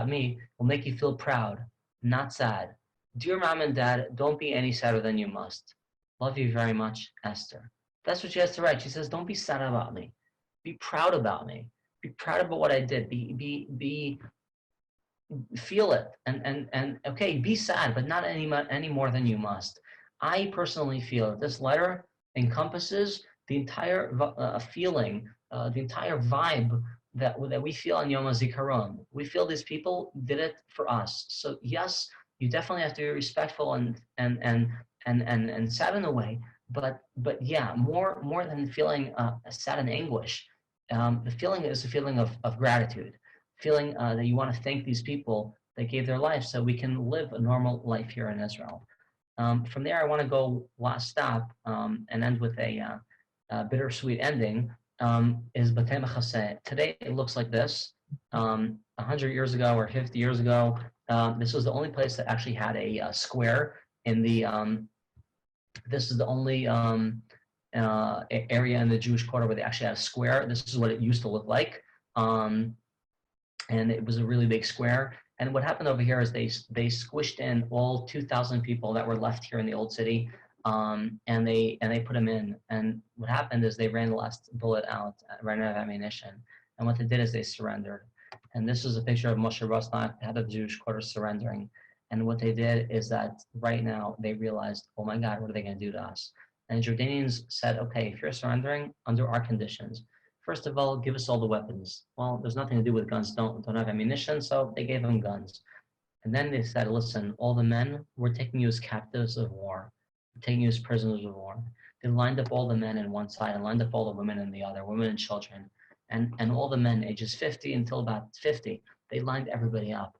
[SPEAKER 12] me will make you feel proud, not sad. Dear Mom and Dad, don't be any sadder than you must. Love you very much, Esther. That's what she has to write. She says, don't be sad about me. Be proud about me. Be proud about what I did. Feel it. And okay, be sad, but not any more than you must. I personally feel that this letter encompasses the entire feeling, the entire vibe that we feel on Yom HaZikaron. We feel these people did it for us. So yes, you definitely have to be respectful and sad in a way. But yeah, more than feeling sad and anguish, the feeling is a feeling of gratitude, feeling that you want to thank these people that gave their life so we can live a normal life here in Israel. From there, I want to go last stop and end with a bittersweet ending. Is Batei Mechaseh. Today it looks like this. 100 years ago or 50 years ago, this was the only place that actually had a square in the. This is the only area in the Jewish quarter where they actually had a square. This is what it used to look like, and it was a really big square. And what happened over here is they squished in all 2,000 people that were left here in the old city, and they put them in. And what happened is they ran the last bullet out, ran out of ammunition. And what they did is they surrendered. And this is a picture of Moshe Rosnak, the head of the Jewish quarter, surrendering. And what they did is that right now they realized, oh my God, what are they going to do to us? And the Jordanians said, okay, if you're surrendering under our conditions, first of all, give us all the weapons. Well, there's nothing to do with guns, don't have ammunition, so they gave them guns. And then they said, listen, all the men, we're taking you as captives of war. We're taking you as prisoners of war. They lined up all the men in one side and lined up all the women in the other, women and children. And all the men ages 50 until about 50, they lined everybody up.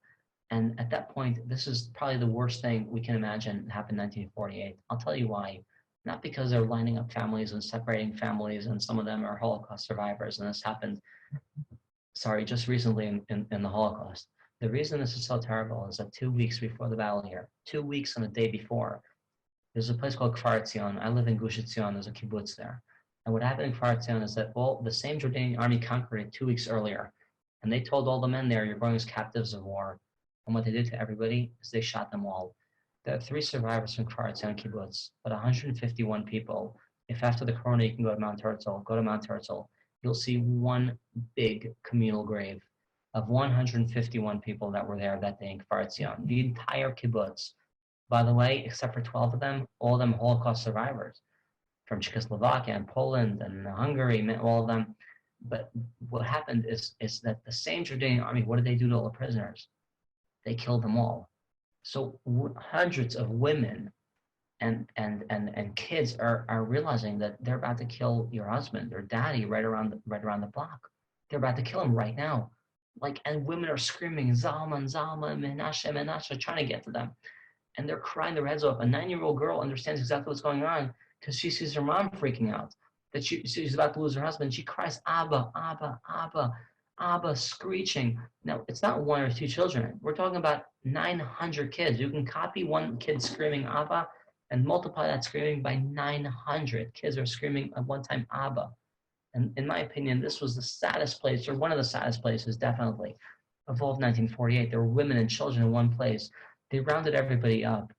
[SPEAKER 12] And at that point, this is probably the worst thing we can imagine happened in 1948. I'll tell you why. Not because they're lining up families and separating families, and some of them are Holocaust survivors, and this happened, just recently in the Holocaust. The reason this is so terrible is that 2 weeks before the battle here, 2 weeks and a day before, there's a place called Kfar Etzion. I live in Gush Etzion, there's a kibbutz there. And what happened in Kfar Etzion is that the same Jordanian army conquered it 2 weeks earlier. And they told all the men there, you're going as captives of war. And what they did to everybody is they shot them all. There are 3 survivors from Kfar Etzion kibbutz, but 151 people. If after the corona you can go to Mount Herzl, you'll see one big communal grave of 151 people that were there that day in Kfar Etzion. The entire kibbutz, by the way, except for 12 of them, all of them Holocaust survivors from Czechoslovakia and Poland and Hungary, all of them. But what happened is that the same Jordanian army, what did they do to all the prisoners? They killed them all. So hundreds of women and kids are realizing that they're about to kill your husband or daddy right around the block. They're about to kill him right now. And women are screaming, Zalman, Zalman, Menashe, Menashe, trying to get to them. And they're crying their heads off. A 9-year-old girl understands exactly what's going on because she sees her mom freaking out, that she's about to lose her husband. She cries, Abba, Abba, Abba, Abba, screeching. Now, it's not 1 or 2 children. We're talking about 900 kids. You can copy one kid screaming Abba and multiply that screaming by 900. Kids are screaming at one time Abba. And in my opinion, this was the saddest place, or one of the saddest places, definitely, of all of 1948. There were women and children in one place. They rounded everybody up.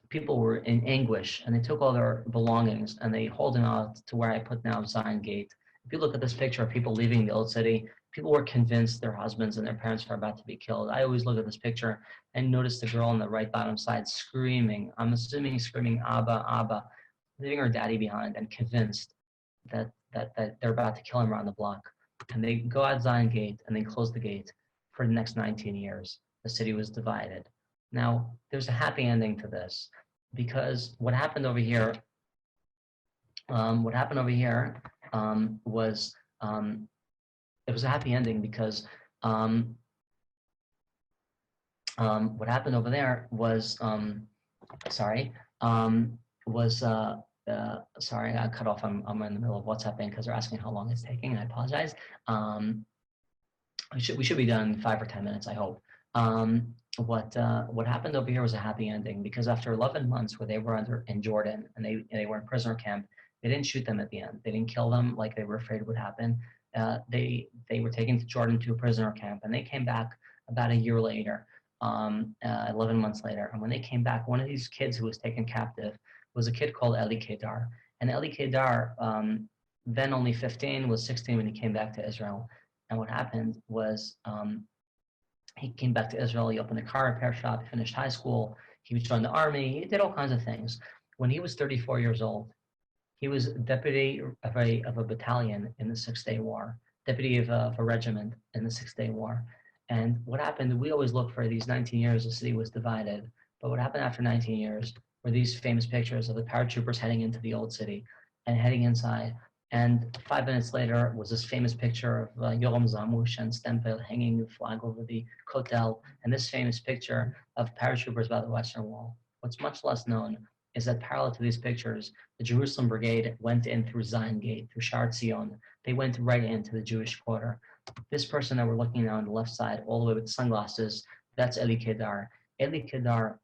[SPEAKER 12] People were in anguish, and they took all their belongings, and they hauled them out to where I put now Zion Gate. If you look at this picture of people leaving the old city, people were convinced their husbands and their parents are about to be killed. I always look at this picture and notice the girl on the right bottom side screaming, I'm assuming screaming Abba, Abba, leaving her daddy behind and convinced that they're about to kill him around the block. And they go out Zion Gate and they close the gate for the next 19 years. The city was divided. Now, there's a happy ending to this because what happened over here was it was a happy ending because what happened over there was sorry, I got cut off. I'm in the middle of WhatsApping because they're asking how long it's taking, and I apologize. We should be done in 5 or 10 minutes, I hope. What happened over here was a happy ending because after 11 months where they were in Jordan and they were in prisoner camp, they didn't shoot them at the end. They didn't kill them like they were afraid would happen. They were taken to Jordan to a prisoner camp, and they came back about a year later, 11 months later. And when they came back, one of these kids who was taken captive was a kid called Eli Kedar. And Eli Kedar, then only 15, was 16 when he came back to Israel. And what happened was he came back to Israel, he opened a car repair shop, he finished high school, he joined the army, he did all kinds of things. When he was 34 years old, he was deputy of a battalion in the 6-Day War, deputy of a regiment in the 6-Day War. And what happened, we always look for these 19 years, the city was divided. But what happened after 19 years were these famous pictures of the paratroopers heading into the old city and heading inside. And 5 minutes later was this famous picture of Yoram Zamush and Stempel hanging the flag over the Kotel, and this famous picture of paratroopers by the Western Wall. What's much less known is that parallel to these pictures, the Jerusalem Brigade went in through Zion Gate, through Shar Tzion. They went right into the Jewish quarter. This person that we're looking at on the left side, all the way with sunglasses, that's Eli Kedar. Eli Kedar,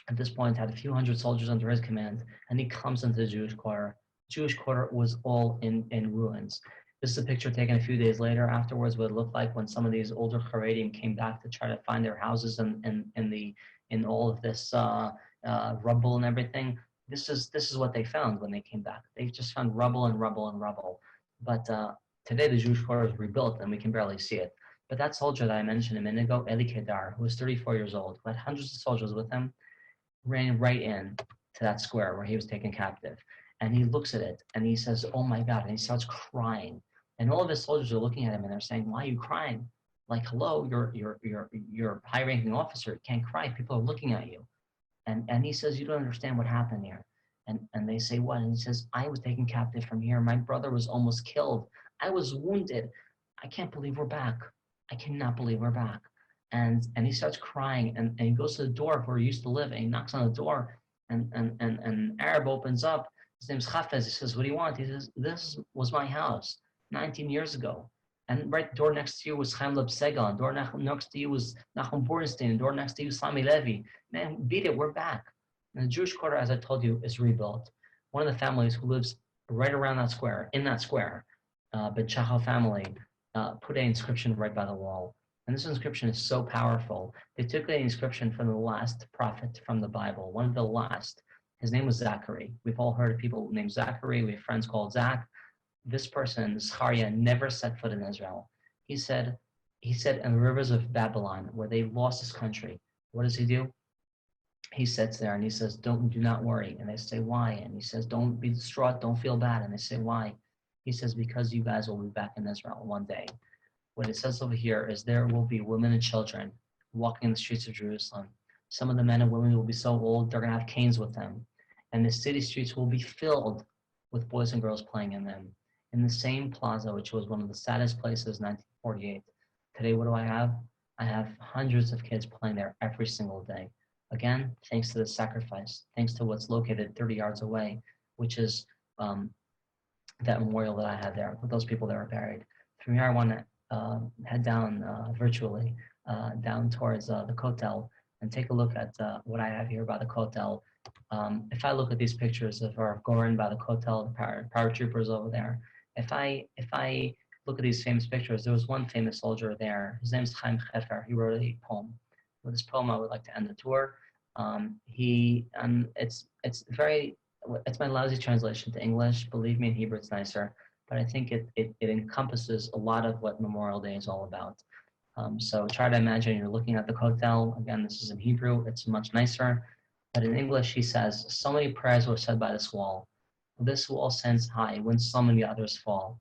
[SPEAKER 12] at this point, had a few hundred soldiers under his command, and he comes into the Jewish quarter. Jewish quarter was all in ruins. This is a picture taken a few days later. Afterwards, what it looked like when some of these older Haredim came back to try to find their houses in all of this rubble and everything. This is what they found when they came back. They just found rubble and rubble and rubble. But today the Jewish quarter is rebuilt and we can barely see it. But that soldier that I mentioned a minute ago, Eli Kedar, who was 34 years old, who had hundreds of soldiers with him, ran right in to that square where he was taken captive. And he looks at it and he says, "Oh my God," and he starts crying. And all of his soldiers are looking at him and they're saying, "Why are you crying? Like, hello, you're a high-ranking officer. You can't cry. People are looking at you." And he says, "You don't understand what happened here." And they say, "What?" And he says, "I was taken captive from here. My brother was almost killed. I was wounded. I can't believe we're back. I cannot believe we're back." And he starts crying and he goes to the door where he used to live and he knocks on the door and an Arab opens up. His name's Hafez. He says, "What do you want?" He says, "This was my house 19 years ago. And right door next to you was Chaim Leb Segal, and door next to you was Nachum Bornstein, and door next to you was Sami Levi. Man, beat it, we're back." And the Jewish quarter, as I told you, is rebuilt. One of the families who lives right around that square, in that square, Ben Chachal family, put an inscription right by the wall. And this inscription is so powerful. They took the inscription from the last prophet from the Bible, one of the last. His name was Zachary. We've all heard of people named Zachary. We have friends called Zach. This person, Zachariah, never set foot in Israel. He said in the rivers of Babylon, where they lost his country, what does he do? He sits there and he says, do not worry. And they say, "Why?" And he says, "Don't be distraught, don't feel bad." And they say, "Why?" He says, "Because you guys will be back in Israel one day." What it says over here is there will be women and children walking in the streets of Jerusalem. Some of the men and women will be so old, they're gonna have canes with them. And the city streets will be filled with boys and girls playing in them. In the same plaza, which was one of the saddest places in 1948. Today, what do I have? I have hundreds of kids playing there every single day. Again, thanks to the sacrifice, thanks to what's located 30 yards away, which is that memorial that I had there with those people that were buried. From here, I want to head down virtually down towards the Kotel and take a look at what I have here by the Kotel. If I look at these pictures of our Gorin by the Kotel, the paratroopers over there, if I look at these famous pictures, there was one famous soldier there. His name is Chaim Hefer. He wrote a poem. With this poem, I would like to end the tour. It's my lousy translation to English. Believe me, in Hebrew it's nicer. But I think it encompasses a lot of what Memorial Day is all about. So try to imagine you're looking at the Kotel. Again, this is in Hebrew. It's much nicer. But in English, he says, "So many prayers were said by this wall. This wall stands high when so many others fall.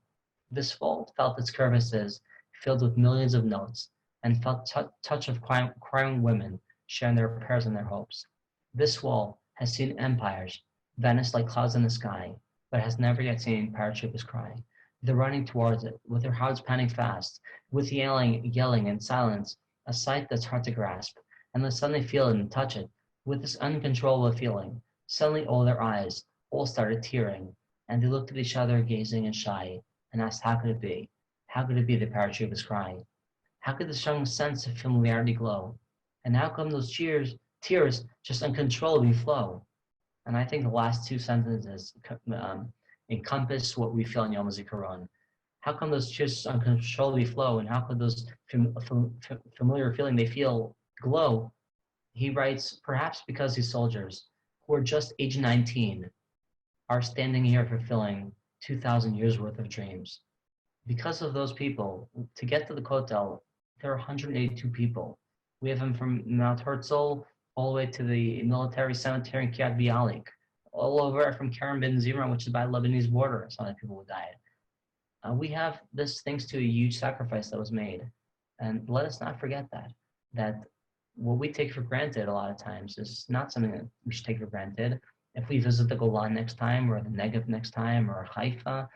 [SPEAKER 12] This wall felt its crevices filled with millions of notes and felt touch of crying women sharing their prayers and their hopes. This wall has seen empires vanish like clouds in the sky, but has never yet seen paratroopers cry. They're running towards it, with their hearts pounding fast, with yelling in silence, a sight that's hard to grasp. And they suddenly feel it and touch it, with this uncontrollable feeling. Suddenly all their eyes all started tearing, and they looked at each other, gazing and shy, and asked, how could it be? How could it be the paratroopers crying? How could the strong sense of familiarity glow? And how come those tears just uncontrollably flow? And I think the last two sentences encompass what we feel in Yom HaZikaron. How come those tears uncontrollably flow, and how could those familiar feeling they feel glow? He writes, perhaps because these soldiers, who are just age 19, are standing here fulfilling 2,000 years worth of dreams. Because of those people, to get to the Kotel, there are 182 people. We have them from Mount Herzl all the way to the military cemetery in Kiryat Bialik, all over from Kerem Ben Zimra, which is by the Lebanese border. Some of the people who died. We have this thanks to a huge sacrifice that was made. And let us not forget that what we take for granted a lot of times is not something that we should take for granted. If we visit the Golan next time, or the Negev next time, or Haifa,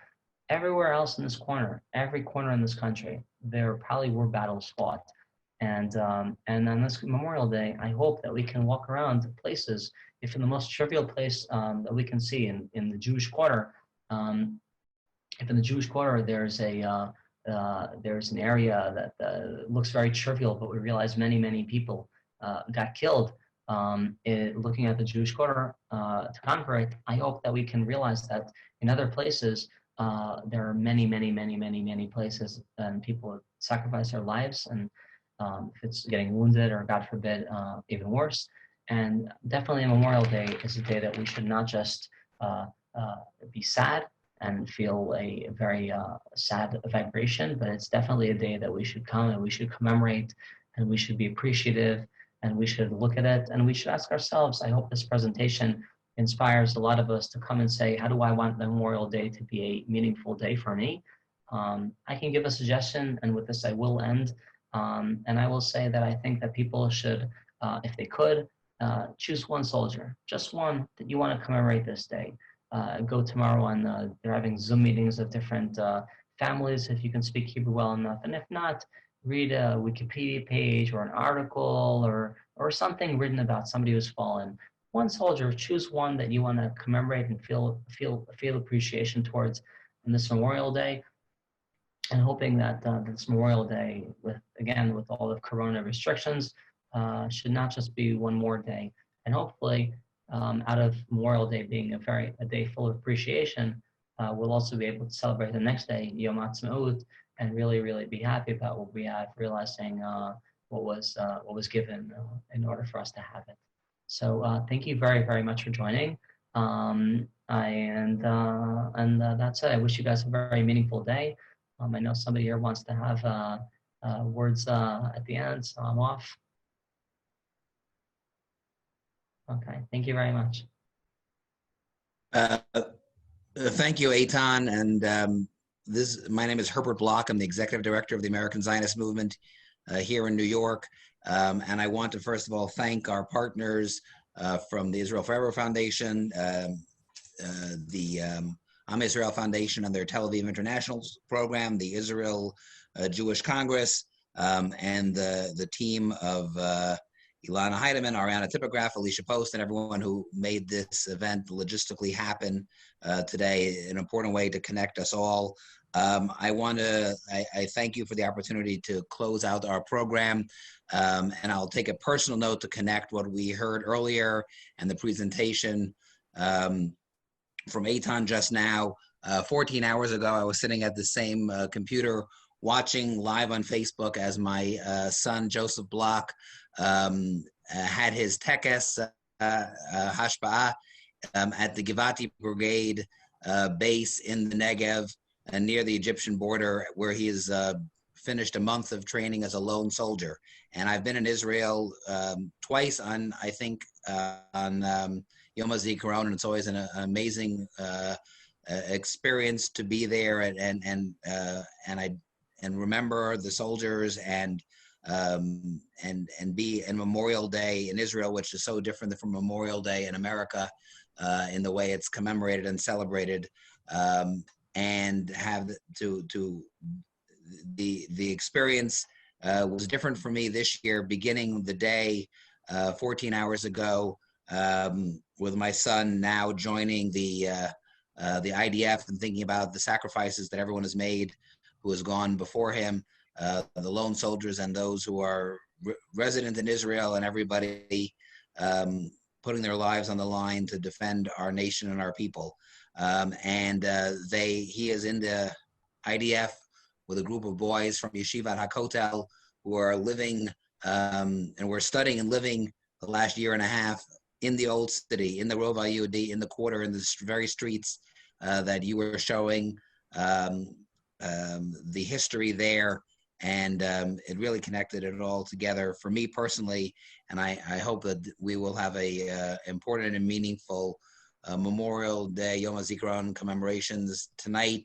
[SPEAKER 12] everywhere else in this corner, every corner in this country, there probably were battles fought. And on this Memorial Day, I hope that we can walk around places, if in the most trivial place that we can see in the Jewish Quarter, if in the Jewish Quarter there's an area that looks very trivial, but we realize many people got killed looking at the Jewish Quarter to conquer it. I hope that we can realize that in other places there are many, many, many, many, many places and people sacrifice their lives, and if it's getting wounded or God forbid, even worse. And definitely Memorial Day is a day that we should not just be sad and feel a very sad vibration, but it's definitely a day that we should come and we should commemorate and we should be appreciative and we should look at it and we should ask ourselves. I hope this presentation inspires a lot of us to come and say, how do I want Memorial Day to be a meaningful day for me? I can give a suggestion, and with this I will end. And I will say that I think that people should, if they could, choose one soldier, just one that you want to commemorate this day. Go tomorrow on, they're having Zoom meetings of different families if you can speak Hebrew well enough. And if not, read a Wikipedia page or an article or something written about somebody who's fallen. One soldier, choose one that you want to commemorate and feel appreciation towards on this Memorial Day. And hoping that this Memorial Day, with all the Corona restrictions, should not just be one more day. And hopefully, out of Memorial Day being a day full of appreciation, we'll also be able to celebrate the next day, Yom HaZikaron, and really, really be happy about what we have, realizing what was given in order for us to have it. So thank you very, very much for joining. And that's it. I wish you guys a very meaningful day. I know somebody here wants to have words at the end, so I'm off. Okay, thank you very much.
[SPEAKER 13] Thank you, Eitan. And my name is Herbert Block. I'm the Executive Director of the American Zionist Movement here in New York. And I want to, first of all, thank our partners from the Israel Forever Foundation, the Am Israel Foundation and their TLV Internationals program, the Israel Jewish Congress, and the team of Ilana Heidemann, Ariana Tipograph, Alicia Post, and everyone who made this event logistically happen today, an important way to connect us all. I thank you for the opportunity to close out our program, and I'll take a personal note to connect what we heard earlier and the presentation from Eitan just now. 14 hours ago, I was sitting at the same computer watching live on Facebook as my son, Joseph Block, had his Tekes Hashpa'ah at the Givati Brigade base in the Negev near the Egyptian border, where he has finished a month of training as a lone soldier. And I've been in Israel twice on, I think, on Yom HaZikaron, and it's always an amazing experience to be there and remember the soldiers and be in Memorial Day in Israel, which is so different from Memorial Day in America in the way it's commemorated and celebrated, and have the experience was different for me this year, beginning the day 14 hours ago with my son now joining the IDF and thinking about the sacrifices that everyone has made who has gone before him, the lone soldiers and those who are resident in Israel, and everybody putting their lives on the line to defend our nation and our people. He is in the IDF with a group of boys from Yeshivat HaKotel who are living and were studying and living the last year and a half in the old city, in the Rova Yehudi, in the quarter, in the very streets that you were showing the history there. And it really connected it all together for me personally. And I hope that we will have a important and meaningful Memorial Day, Yom HaZikaron commemorations tonight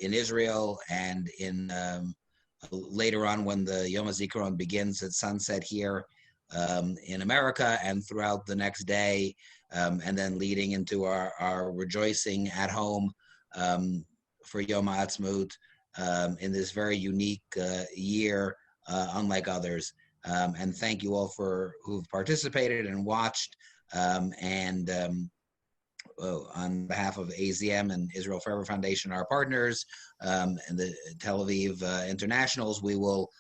[SPEAKER 13] in Israel, and in later on when the Yom HaZikaron begins at sunset here in America, and throughout the next day, and then leading into our rejoicing at home for Yom HaAtzmaut in this very unique year, unlike others. And thank you all who've participated and watched. On behalf of AZM and Israel Forever Foundation, our partners, and the Tel Aviv Internationals, we will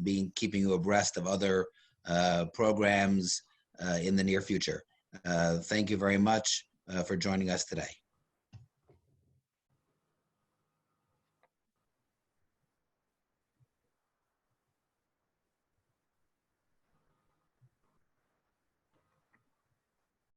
[SPEAKER 13] be keeping you abreast of other programs in the near future. Thank you very much for joining us today.